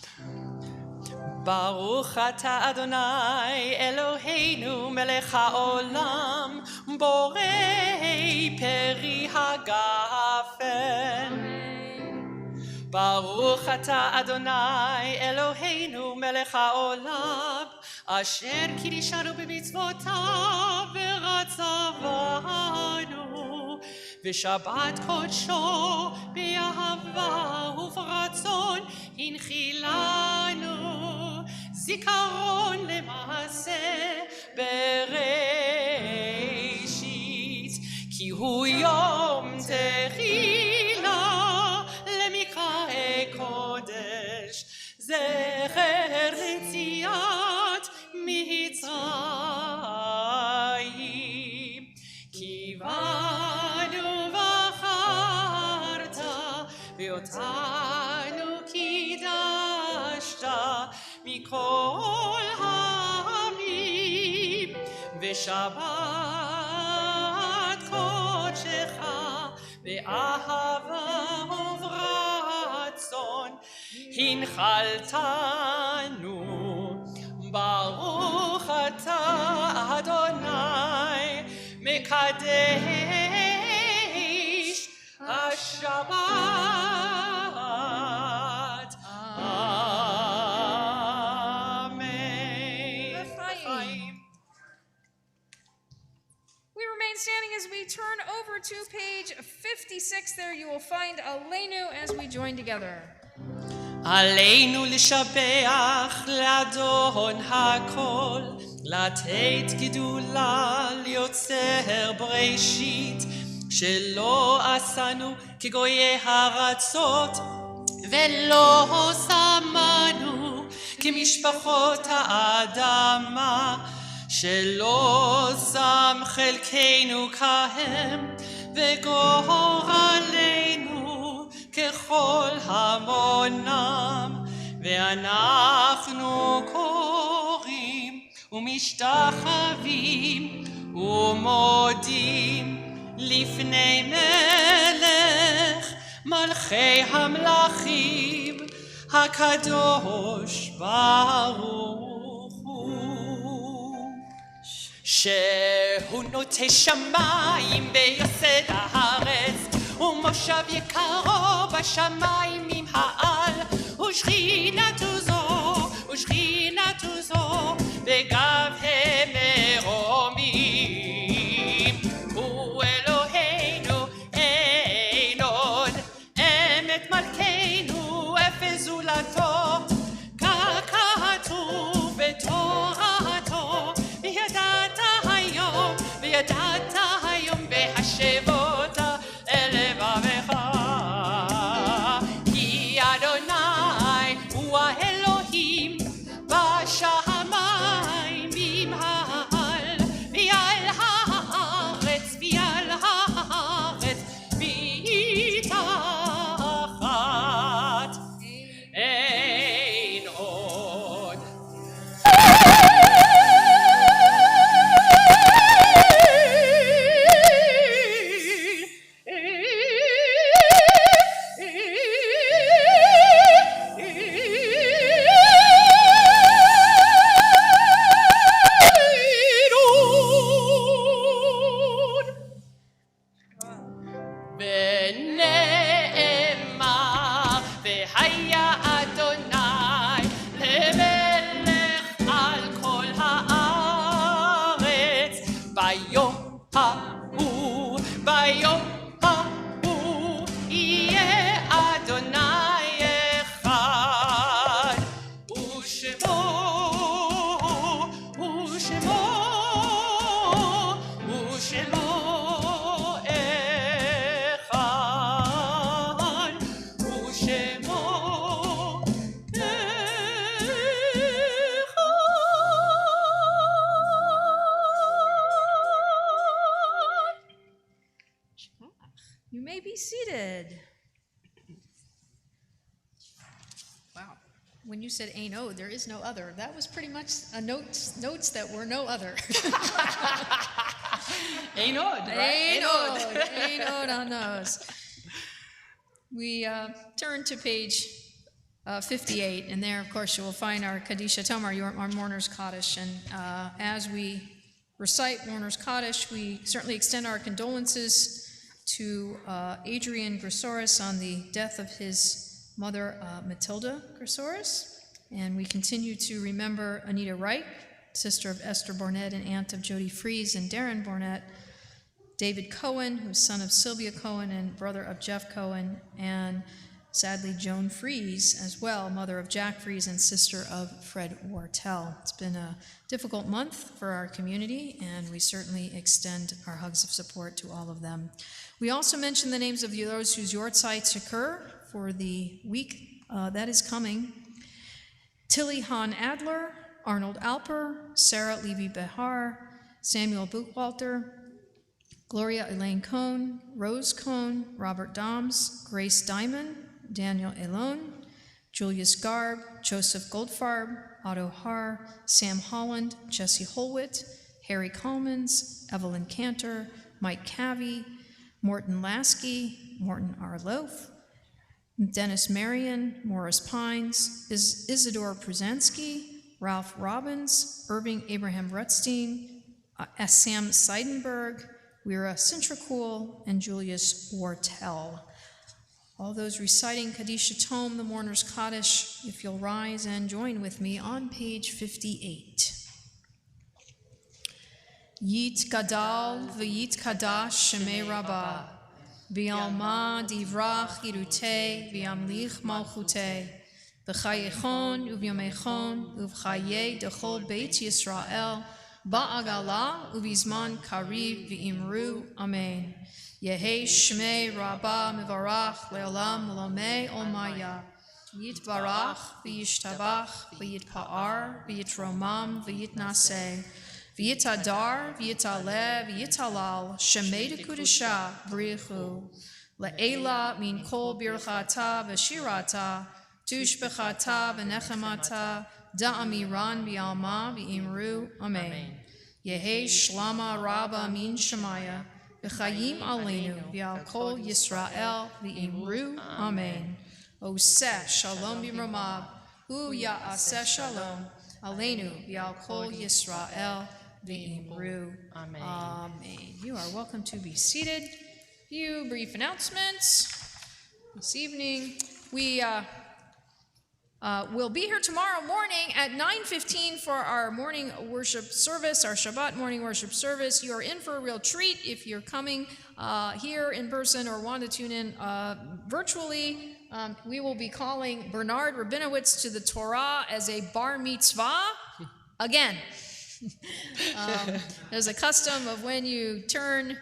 Speaker 5: ברוך אתה אדוני אלוהינו מלך העולם בורא פרי הגפן. ברוך אתה אדוני אלוהינו מלך העולם אשר קידשנו במצוותיו ורצה בנו ושבת קודשו באהבה וברצון הנחילנו זיכרון למעשה בראשית כי הוא יום תחילה למקרא קודש זכר ליציאת מצרים כי בנו בחרת ואותנו קידשת מכל העמים ושבת קודשך באהבה וברצון הנחלתנו ברוך אתה אדוני מקדש השבת אמן.
Speaker 1: We remain standing as we turn over to page 56. There you will find Aleinu as we join together.
Speaker 5: עלינו לשבח לאדון הכל, לתת גדולה ליוצר בראשית, שלא עשנו כגויי הארצות, ולא שמנו כמשפחות האדמה, שלא שם חלקנו כהם, וגורלנו ככל המונם, ואנחנו קוראים ומשתחווים ומודים לפני מלך מלכי המלכים הקדוש ברוך הוא שהוא נוטה שמיים ויוסד הארץ ומושב יקרו בשמיים עם העל ושכינתו זו בגב המרומים הוא אלוהינו אין עוד אמת מלכנו אפס זולתו כך כתוב בתורתו וידעת היום והשבות אל לבבך כי אדוני הוא האלוהים
Speaker 1: you said ain't owed, there is no other. That was pretty much a notes that were no other.
Speaker 5: Ain't odd, right?
Speaker 1: Ain't owed on those. We turn to page 58, and there, of course, you will find our Kadisha Tomar, our Mourner's Kaddish. And as we recite Mourner's Kaddish, we certainly extend our condolences to Adrian Grissoris on the death of his mother, Matilda Grissoris. And we continue to remember Anita Wright, sister of Esther Barnett and aunt of Jody Fries and Darren Barnett, David Cohen, who's son of Sylvia Cohen and brother of Jeff Cohen, and sadly Joan Fries as well, mother of Jack Fries and sister of Fred Wartell. It's been a difficult month for our community, and we certainly extend our hugs of support to all of them. We also mention the names of those whose yortzites occur for the week that is coming. Tilly Hahn Adler, Arnold Alper, Sarah Levy Behar, Samuel Buchwalter, Gloria Elaine Cohn, Rose Cohn, Robert Doms, Grace Diamond, Daniel Elone, Julius Garb, Joseph Goldfarb, Otto Haar, Sam Holland, Jesse Holwit, Harry Coleman's, Evelyn Cantor, Mike Cavey, Morton Lasky, Morton Arlof, Dennis Marion, Morris Pines, Isidore Pruzansky, Ralph Robbins, Irving Abraham Rutstein, Sam Seidenberg, Wira Sintracool, and Julius Wartell. All those reciting Kadisha Tome, the Mourner's Kaddish, if you'll rise and join with me on page 58. Yit Gadal v'yit Kadash Shemei Rabbah, v'yalma divrach yirutei v'yamlich malchutei, v'chayechon uvyomechon uv'chayei dechol Beit Yisrael, ba'agala uvizman kariv v'imru, amen. Yehi Shmei Rabbah Mivarach Leolam Lomei Olmaya, Yitbarach v'yishtabach v'yitpa'ar v'yitromam v'yitnaseh, v'yitadar v'yitaleh v'yitalal Shemei Dekudesha B'richu, Le'ela min kol birchata v'shirata, tushbechata v'nechemata, da'amiran v'yalma v'imru, amen. Yehi Shlama Rabbah min Shemaya, V'chayim aleinu v'al kol Yisrael v'imru, amen. Oseh shalom b'mromav, hu ya'aseh shalom aleinu v'al kol Yisrael v'imru, amen. Amen. You are welcome to be seated. Few brief announcements. This evening, we we'll be here tomorrow morning at 9:15 for our morning worship service, our Shabbat morning worship service. You are in for a real treat if you're coming here in person or want to tune in virtually. We will be calling Bernard Rabinowitz to the Torah as a bar mitzvah again. There's a custom of when you turn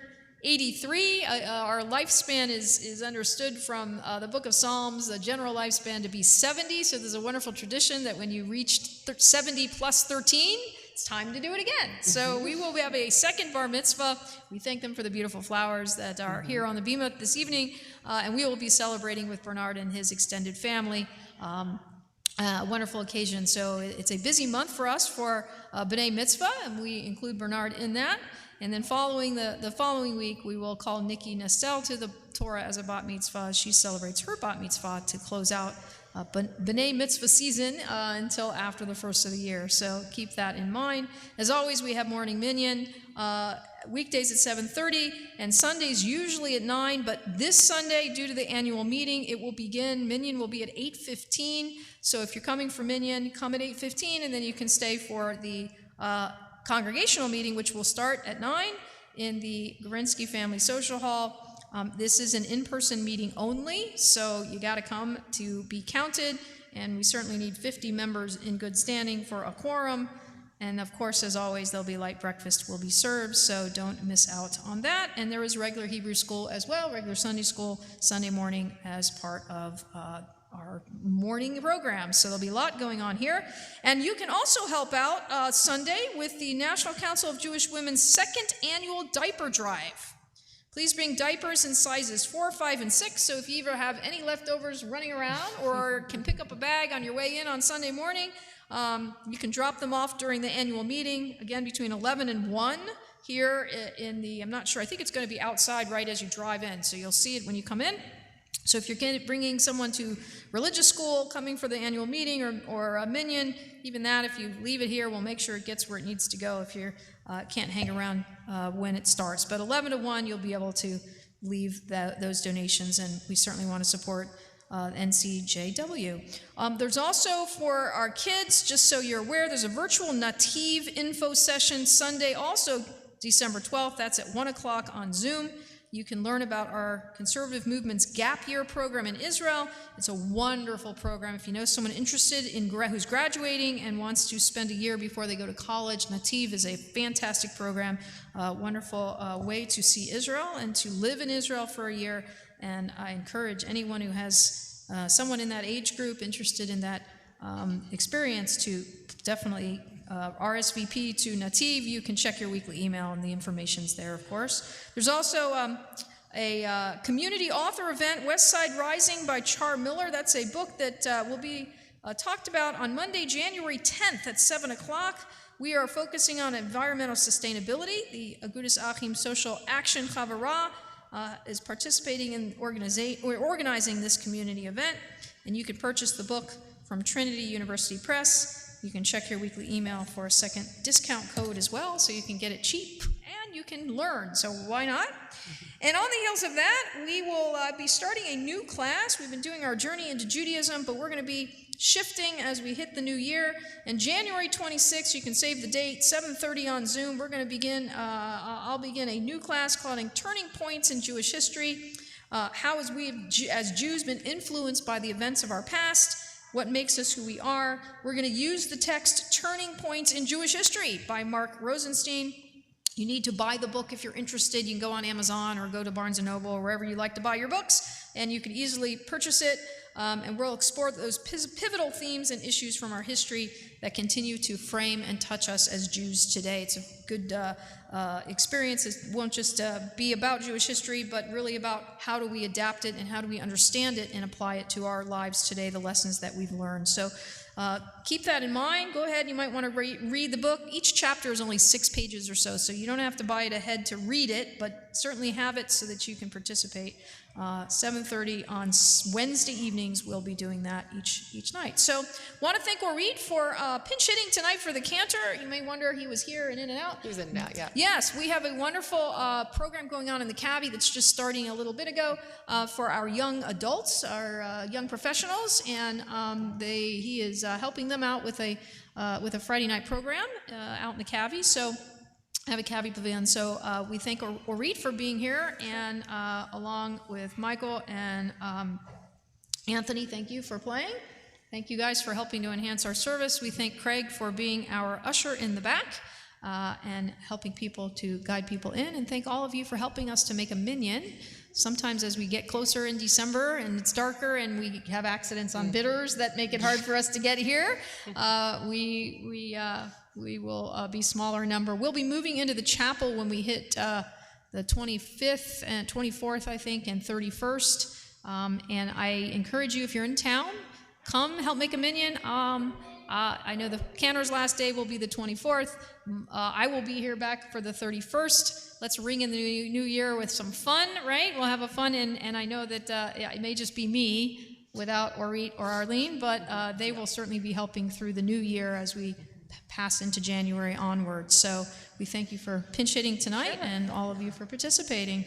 Speaker 1: 83, our lifespan is understood from the book of Psalms, the general lifespan to be 70. So there's a wonderful tradition that when you reach 70 plus 13, it's time to do it again. So we will have a second bar mitzvah. We thank them for the beautiful flowers that are here on the bima this evening. And we will be celebrating with Bernard and his extended family. A wonderful occasion. So it's a busy month for us for B'nai Mitzvah, and we include Bernard in that. And then following the following week, we will call Nikki Nestel to the Torah as a bat mitzvah. She celebrates her bat mitzvah to close out B'nai Mitzvah season until after the first of the year. So keep that in mind. As always, we have morning minyan, weekdays at 7:30, and Sundays usually at 9. But this Sunday, due to the annual meeting, it will begin. Minyan will be at 8:15. So if you're coming for minyan, come at 8:15, and then you can stay for the congregational meeting, which will start at 9 in the Gorinsky Family Social Hall. This is an in-person meeting only, so you got to come to be counted, and we certainly need 50 members in good standing for a quorum. And of course, as always, there'll be light breakfast will be served, so don't miss out on that. And there is regular Hebrew school as well, regular Sunday school, Sunday morning as part of our morning program. So there'll be a lot going on here. And you can also help out Sunday with the National Council of Jewish Women's second annual diaper drive. Please bring diapers in sizes 4, 5, and 6, so if you ever have any leftovers running around or can pick up a bag on your way in on Sunday morning, you can drop them off during the annual meeting, again, between 11 and 1 here in the, I'm not sure, I think it's going to be outside right as you drive in, so you'll see it when you come in. So if you're bringing someone to religious school, coming for the annual meeting, or a minion, even that, if you leave it here, we'll make sure it gets where it needs to go if you can't hang around when it starts. But 11 to 1, you'll be able to leave those donations, and we certainly want to support NCJW. There's also, for our kids, just so you're aware, there's a virtual Nativ info session Sunday, also December 12th. That's at 1 o'clock on Zoom. You can learn about our Conservative Movement's Gap Year program in Israel. It's a wonderful program. If you know someone interested in who's graduating and wants to spend a year before they go to college, Nativ is a fantastic program, wonderful way to see Israel and to live in Israel for a year. And I encourage anyone who has someone in that age group interested in that experience to definitely RSVP to Nativ. You can check your weekly email, and the information's there, of course. There's also a community author event, West Side Rising by Char Miller. That's a book that will be talked about on Monday, January 10th at 7 o'clock. We are focusing on environmental sustainability. The Agudas Achim Social Action Chavara is participating in organizing this community event, and you can purchase the book from Trinity University Press. You can check your weekly email for a second discount code as well, so you can get it cheap and you can learn, so why not? And on the heels of that, we will be starting a new class. We've been doing our journey into Judaism, but we're going to be shifting as we hit the new year. And January 26th, you can save the date, 7:30 on Zoom, we're going to begin, I'll begin a new class called Turning Points in Jewish History. How has we as Jews been influenced by the events of our past? What makes us who we are? We're going to use the text Turning Points in Jewish History by Mark Rosenstein. You need to buy the book if you're interested. You can go on Amazon or go to Barnes & Noble or wherever you like to buy your books, and you can easily purchase it. And we'll explore those pivotal themes and issues from our history that continue to frame and touch us as Jews today. It's a good experience. It won't just be about Jewish history, but really about how do we adapt it and how do we understand it and apply it to our lives today, the lessons that we've learned. So keep that in mind. Go ahead. You might want to read the book. Each chapter is only 6 pages or so you don't have to buy it ahead to read it, but certainly have it so that you can participate. 7:30 on Wednesday evenings, we'll be doing that each night. So want to thank Orit for pinch hitting tonight for the cantor. You may wonder, he was here and in and out.
Speaker 4: He was in and out, yeah.
Speaker 1: Yes, we have a wonderful program going on in the Cavi that's just starting a little bit ago for our young adults, our young professionals, and he is helping them out with a Friday night program out in the Cavi. So have a Cavi Pavilion. So we thank Orit for being here, and along with Michael and Anthony, thank you for playing. Thank you guys for helping to enhance our service. We thank Craig for being our usher in the back and helping people to guide people in, and thank all of you for helping us to make a minyan. Sometimes as we get closer in December and it's darker and we have accidents on bidders that make it hard for us to get here, we will be smaller in number. We'll be moving into the chapel when we hit the 25th and 24th, I think, and 31st. And I encourage you, if you're in town, come help make a minyan. I know the cantor's last day will be the 24th. I will be here back for the 31st. Let's ring in the new year with some fun, right? We'll have a fun, and I know that it may just be me without Orit or Arlene, but they will certainly be helping through the new year as we pass into January onward. So we thank you for pinch hitting tonight and all of you for participating.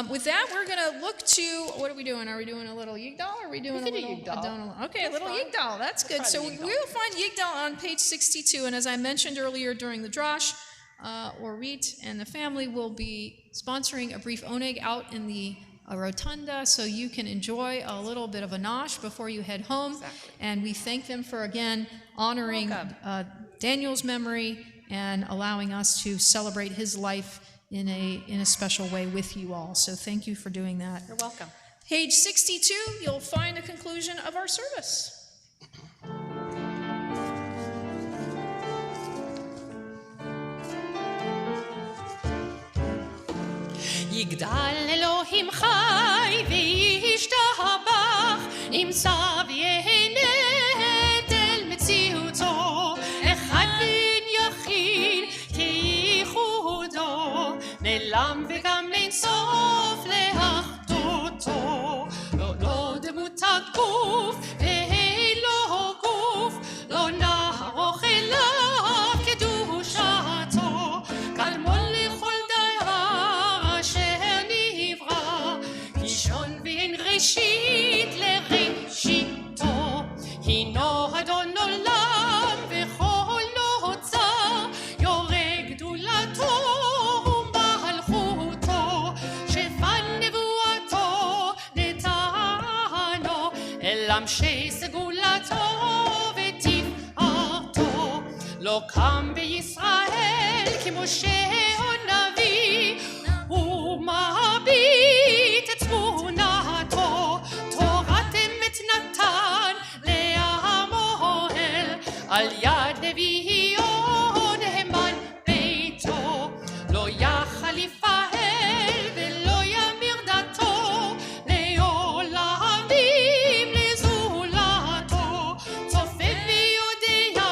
Speaker 1: With that, we're going to look to, what are we doing? Are we doing a little Yigdal? Or are we doing a little Adonal? Okay, a little Yigdal. That's good. So we will find Yigdal on page 62. And as I mentioned earlier during the Drosh, Orit and the family will be sponsoring a brief oneg out in the rotunda, so you can enjoy a little bit of a nosh before you head home.
Speaker 4: Exactly.
Speaker 1: And we thank them for, again, honoring Daniel's memory and allowing us to celebrate his life in a special way with you all. So thank you for doing that.
Speaker 4: You're welcome.
Speaker 1: Page 62, you'll find a conclusion of our service.
Speaker 5: יגדל אלוהים חי וישתבח, ימצא ויהנית אל מציאותו, אחד בן יחיד כייחודו, נעלם וגם אין סוף לאחדותו. לא דמות הגוף ואין לו גוף, לא נערוך אליו קדושתו, קדמון לכל דבר אשר נברא, ראשון ואין ראשית לראשיתו. הינו אדון עולם וכל נוצר, יורה גדולתו ומלכותו, שפן נבואתו נתנו, אל אמשי סגולתו ותפארתו. לא קם בישראל כמשה או נביא, הוא מביט את תמונתו, תורת אמת נתן לעמו אל, על יד נביאו נאמן ביתו. לא יחליף האל ולא ימיר דתו, לעולמים לזולתו, צופה ויודע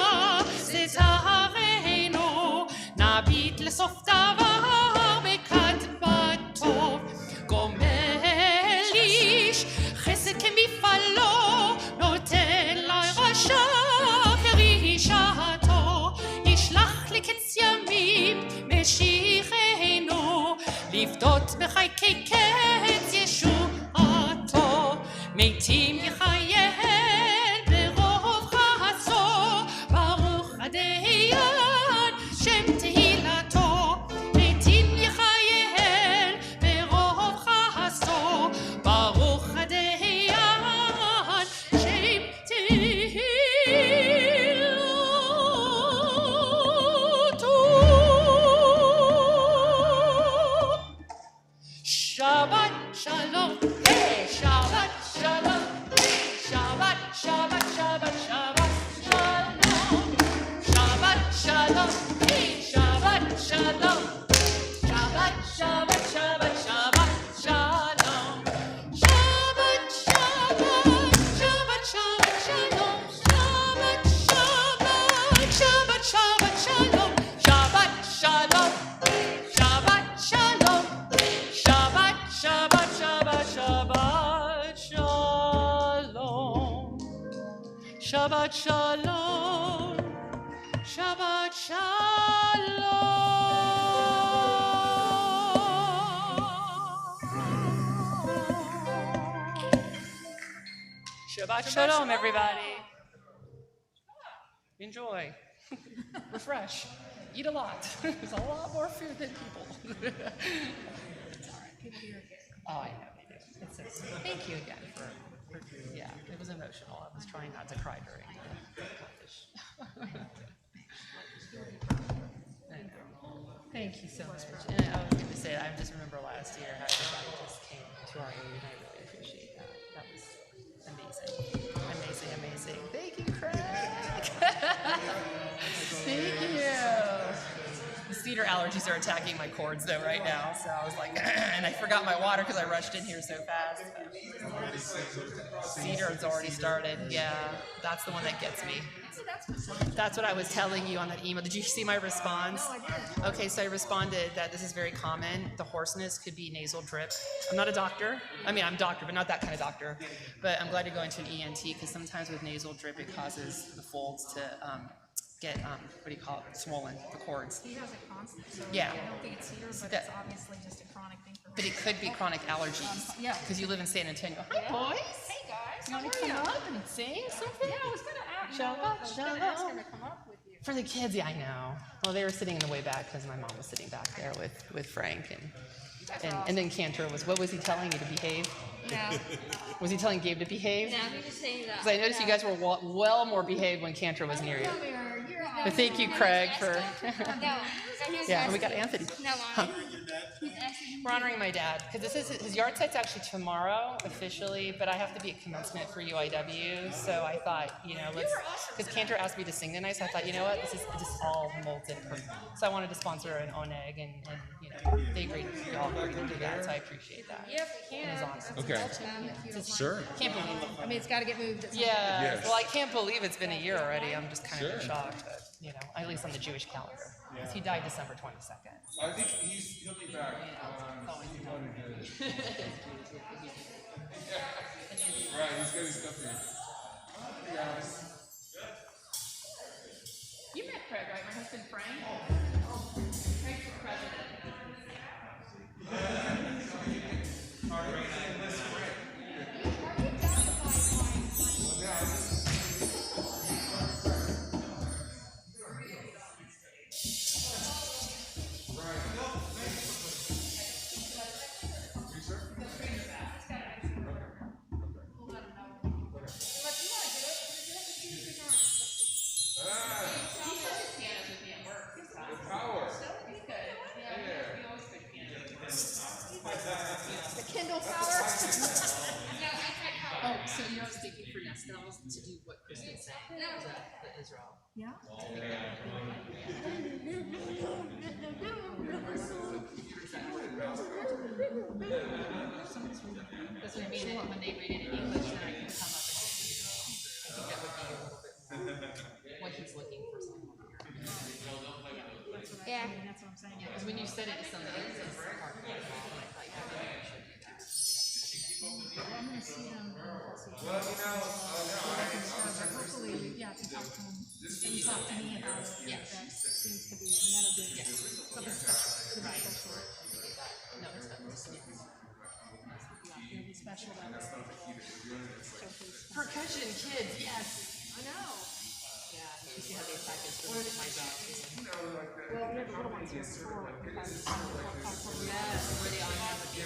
Speaker 5: זה זרענו, נביט לסוף דבר בקדמתו. גומל איש חסד כמפעלו, נותן לרשע כרישתו, ישלח לקץ ימים משיחנו, לפדות בחיי קץ ישועתו. מתים יחייהם ברוב חסדו, ברוך הדיין שם תהילתו. מתים יחייהם ברוב חסדו, ברוך הדיין שם תהילתו. שבת שלום, היי, שבת שלום, שבת, שבת, שבת, שבת שלום, שבת שלום, היי, שבת שלום, שבת, שבת, שבת, שבת שלום, שבת, שבת, שבת, שבת שלום, שבת, שבת, שבת, שבת שלום, שבת שלום, שבת שלום, שבת, שבת, שבת, שבת שלום, שבת שלום, שבת שלום. Shabbat shalom, everybody. Enjoy. Refresh. Eat a lot. There's a lot more food than people. Oh, I know. It's so sweet. Thank you again for yeah, it was emotional. I was trying not to cry during the fish. I know. Thank you so much. And I was going to say, I just remember last year how everybody just came to our aid, and I really appreciate that. That was amazing. Amazing, amazing. Thank you, Craig. Thank you. The cedar allergies are attacking my cords though right now, so I was like, and I forgot my water because I rushed in here so fast. Cedar has already started. Yeah, that's the one that gets me. That's what I was telling you on that email. Did you see my response? No, I didn't. Okay, so I responded that this is very common. The hoarseness could be nasal drip. I'm not a doctor. I mean, I'm a doctor, but not that kind of doctor. But I'm glad you're going to an ENT because sometimes with nasal drip, it causes the folds to get, what do you call it, swollen, the cords.
Speaker 1: He has it constant, so
Speaker 5: yeah.
Speaker 1: I don't think it's cedar, but it's obviously just a chronic thing for him.
Speaker 5: But it could be chronic allergies.
Speaker 1: Yeah.
Speaker 5: Because you live in San Antonio. Hi, boys.
Speaker 1: Hey, guys.
Speaker 5: You want to come up and sing something?
Speaker 1: Yeah, I was going to ask him to come up with you.
Speaker 5: For the kids, yeah, I know. Well, they were sitting in the way back because my mom was sitting back there with Frank. And then Cantor was, what was he telling you to behave?
Speaker 6: No.
Speaker 5: Was he telling Gabe to behave?
Speaker 6: No, he was saying that.
Speaker 5: Because I noticed you guys were well more behaved when Cantor was near you. But thank you, Craig, for...
Speaker 6: No.
Speaker 5: Yeah, and we got Anthony.
Speaker 6: No,
Speaker 5: Huh.
Speaker 6: Mom.
Speaker 5: We're honoring my dad because this is his yard site's actually tomorrow officially, but I have to be at commencement for UIW, so I thought, because Cantor asked me to sing tonight, so I thought, you know what, this is just all molted. So I wanted to sponsor an oneg, and they agreed, we all agreed to do that, so I appreciate that.
Speaker 1: Yep, we can.
Speaker 5: It was awesome.
Speaker 3: Okay. Sure.
Speaker 5: Can't believe it.
Speaker 1: I mean, it's got to get moved. At some
Speaker 5: Yeah,
Speaker 3: Yes.
Speaker 5: well, I can't believe it's been a year already. I'm just kind of in
Speaker 3: Sure.
Speaker 5: shock, but at least on the Jewish calendar. He died December 22nd.
Speaker 3: I think he'll be back. Right, he's got his stuff here. Hey guys.
Speaker 5: You met Craig, right? My husband Frank. Craig's the president. So you're thinking for Nestels to do what Kristen said? The Israel.
Speaker 1: Yeah.
Speaker 5: That's what I mean. When they read it in English, then I can come up and I think that would be a little bit more what he's looking for.
Speaker 1: Yeah. That's what I'm saying.
Speaker 5: Yeah, because when you said it to somebody else, it's hard to follow. I thought you should do that.
Speaker 1: I'm going to see them. Hopefully, yeah, to talk to them. And talk to me about it.
Speaker 5: Yes.
Speaker 1: That seems to be, that'll be something special.
Speaker 5: Right.
Speaker 1: Special.
Speaker 5: No, it's not.
Speaker 1: It'll be special.
Speaker 5: Percussion kids, yes.
Speaker 1: I know.
Speaker 5: Yeah, you see how they practice with my job.
Speaker 1: Well, we have the little ones here before.
Speaker 5: Yes, were they on here with you?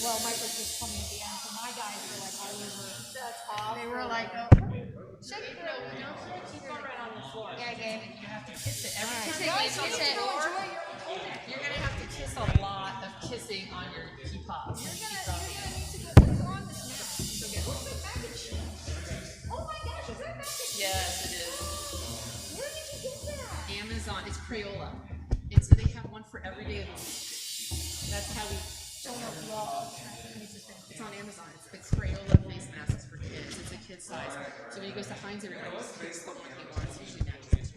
Speaker 1: Well, Mike was just coming at the end, so my guys were like all over. That's awesome. They were like, shake it. No, don't shake it. Keep it right on the floor. Yeah, okay.
Speaker 5: You have to kiss it every time
Speaker 1: Guys,
Speaker 5: they
Speaker 1: kiss
Speaker 5: kiss
Speaker 1: it.
Speaker 5: You're gonna have to kiss a lot of kissing on your keypop.
Speaker 1: You're gonna need to go on this now. What's that mac and cheese? Oh my gosh, is that mac and cheese?
Speaker 5: Yes, it is.
Speaker 1: Where did you get that?
Speaker 5: Amazon. It's Crayola. They have one for every day of the week. That's how we. It's on Amazon. It's Crayola face masks for kids. It's a kid size. So when he goes to Heinz, everybody just picks the one he wants. Usually not just.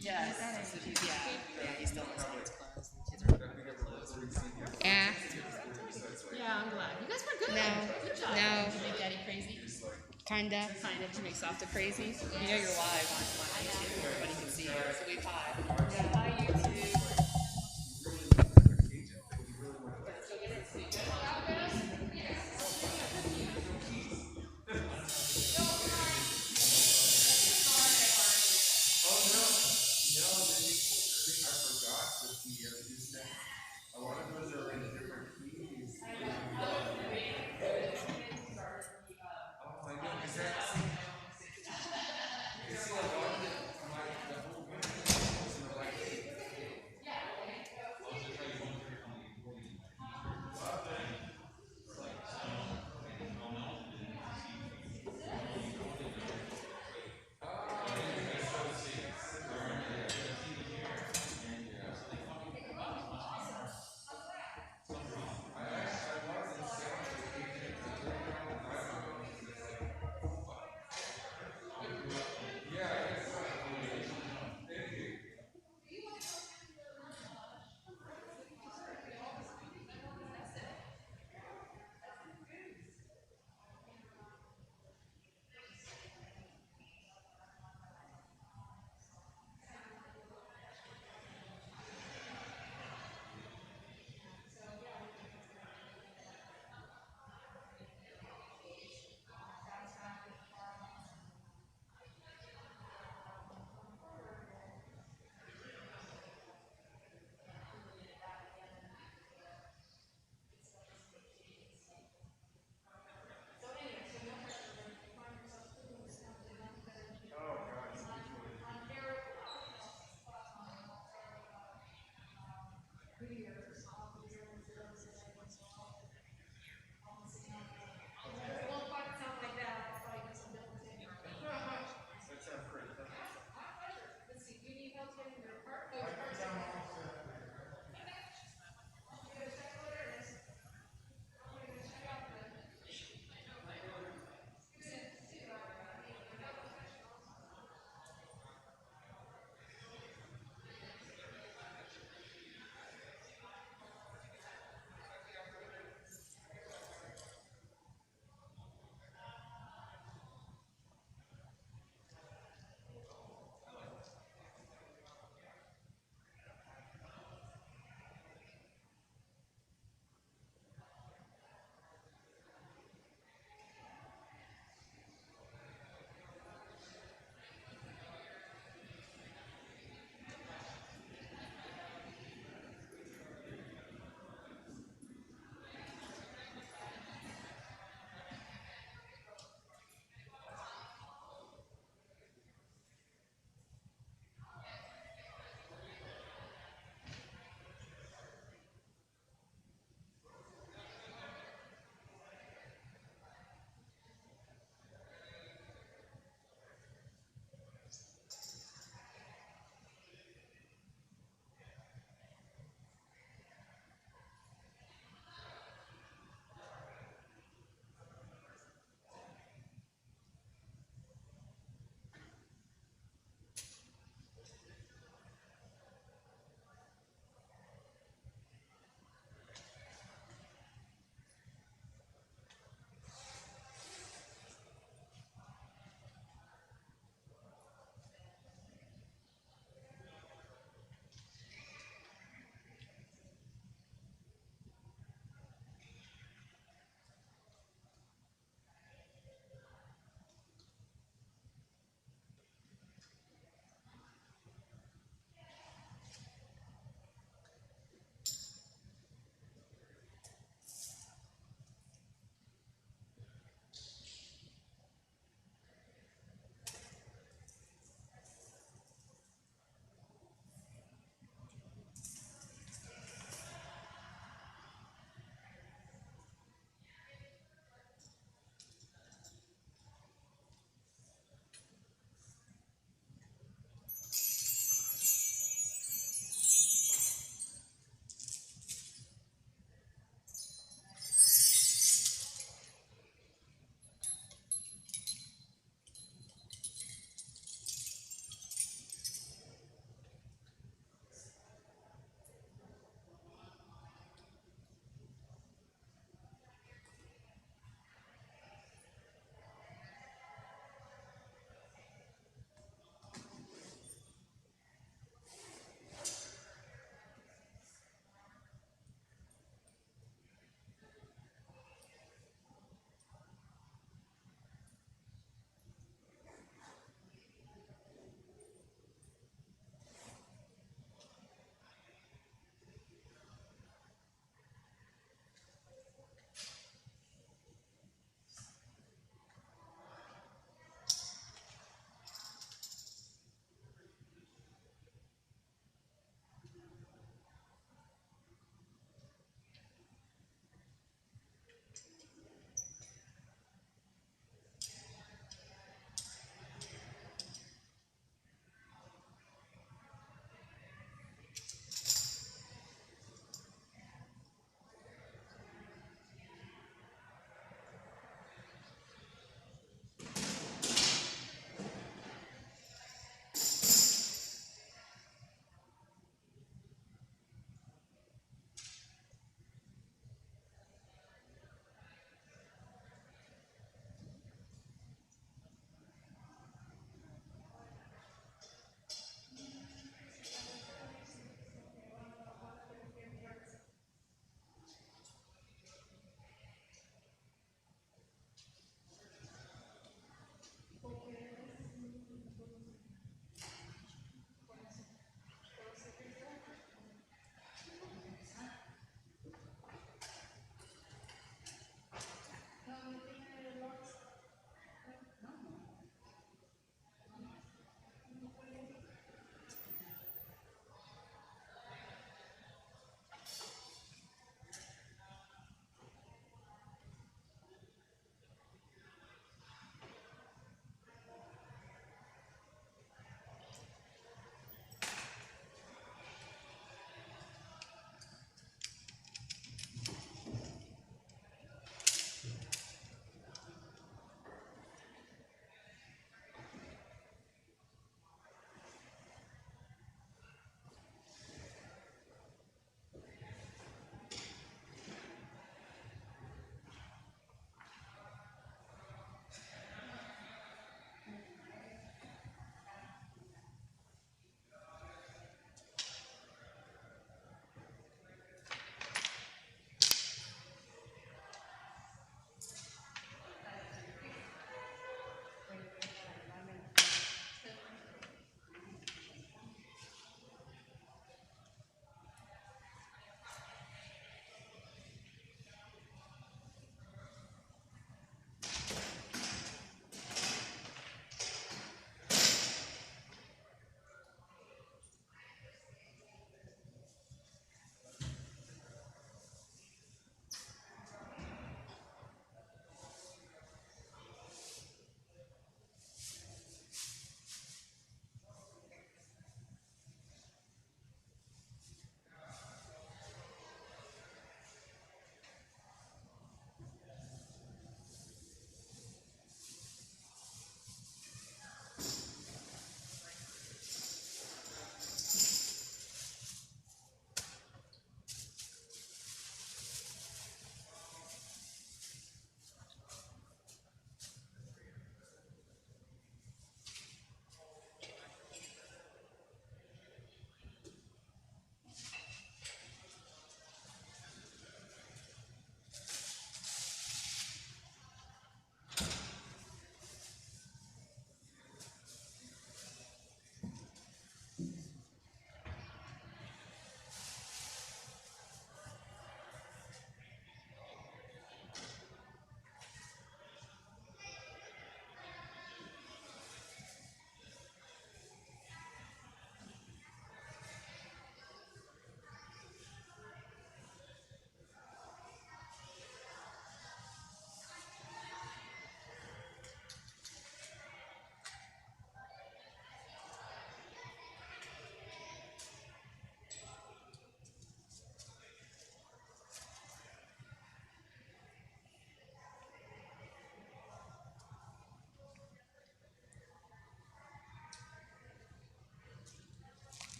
Speaker 5: Yes. So he still has Heinz clothes. And the kids are.
Speaker 1: Yeah.
Speaker 5: Yeah, I'm glad. You guys were good.
Speaker 1: No.
Speaker 5: Good job.
Speaker 1: No.
Speaker 5: Did you make Daddy crazy?
Speaker 1: Kinda.
Speaker 5: Kind of to make Softa crazy. You know you're live on YouTube. Everybody can see you. So wave hi. Hi, YouTube.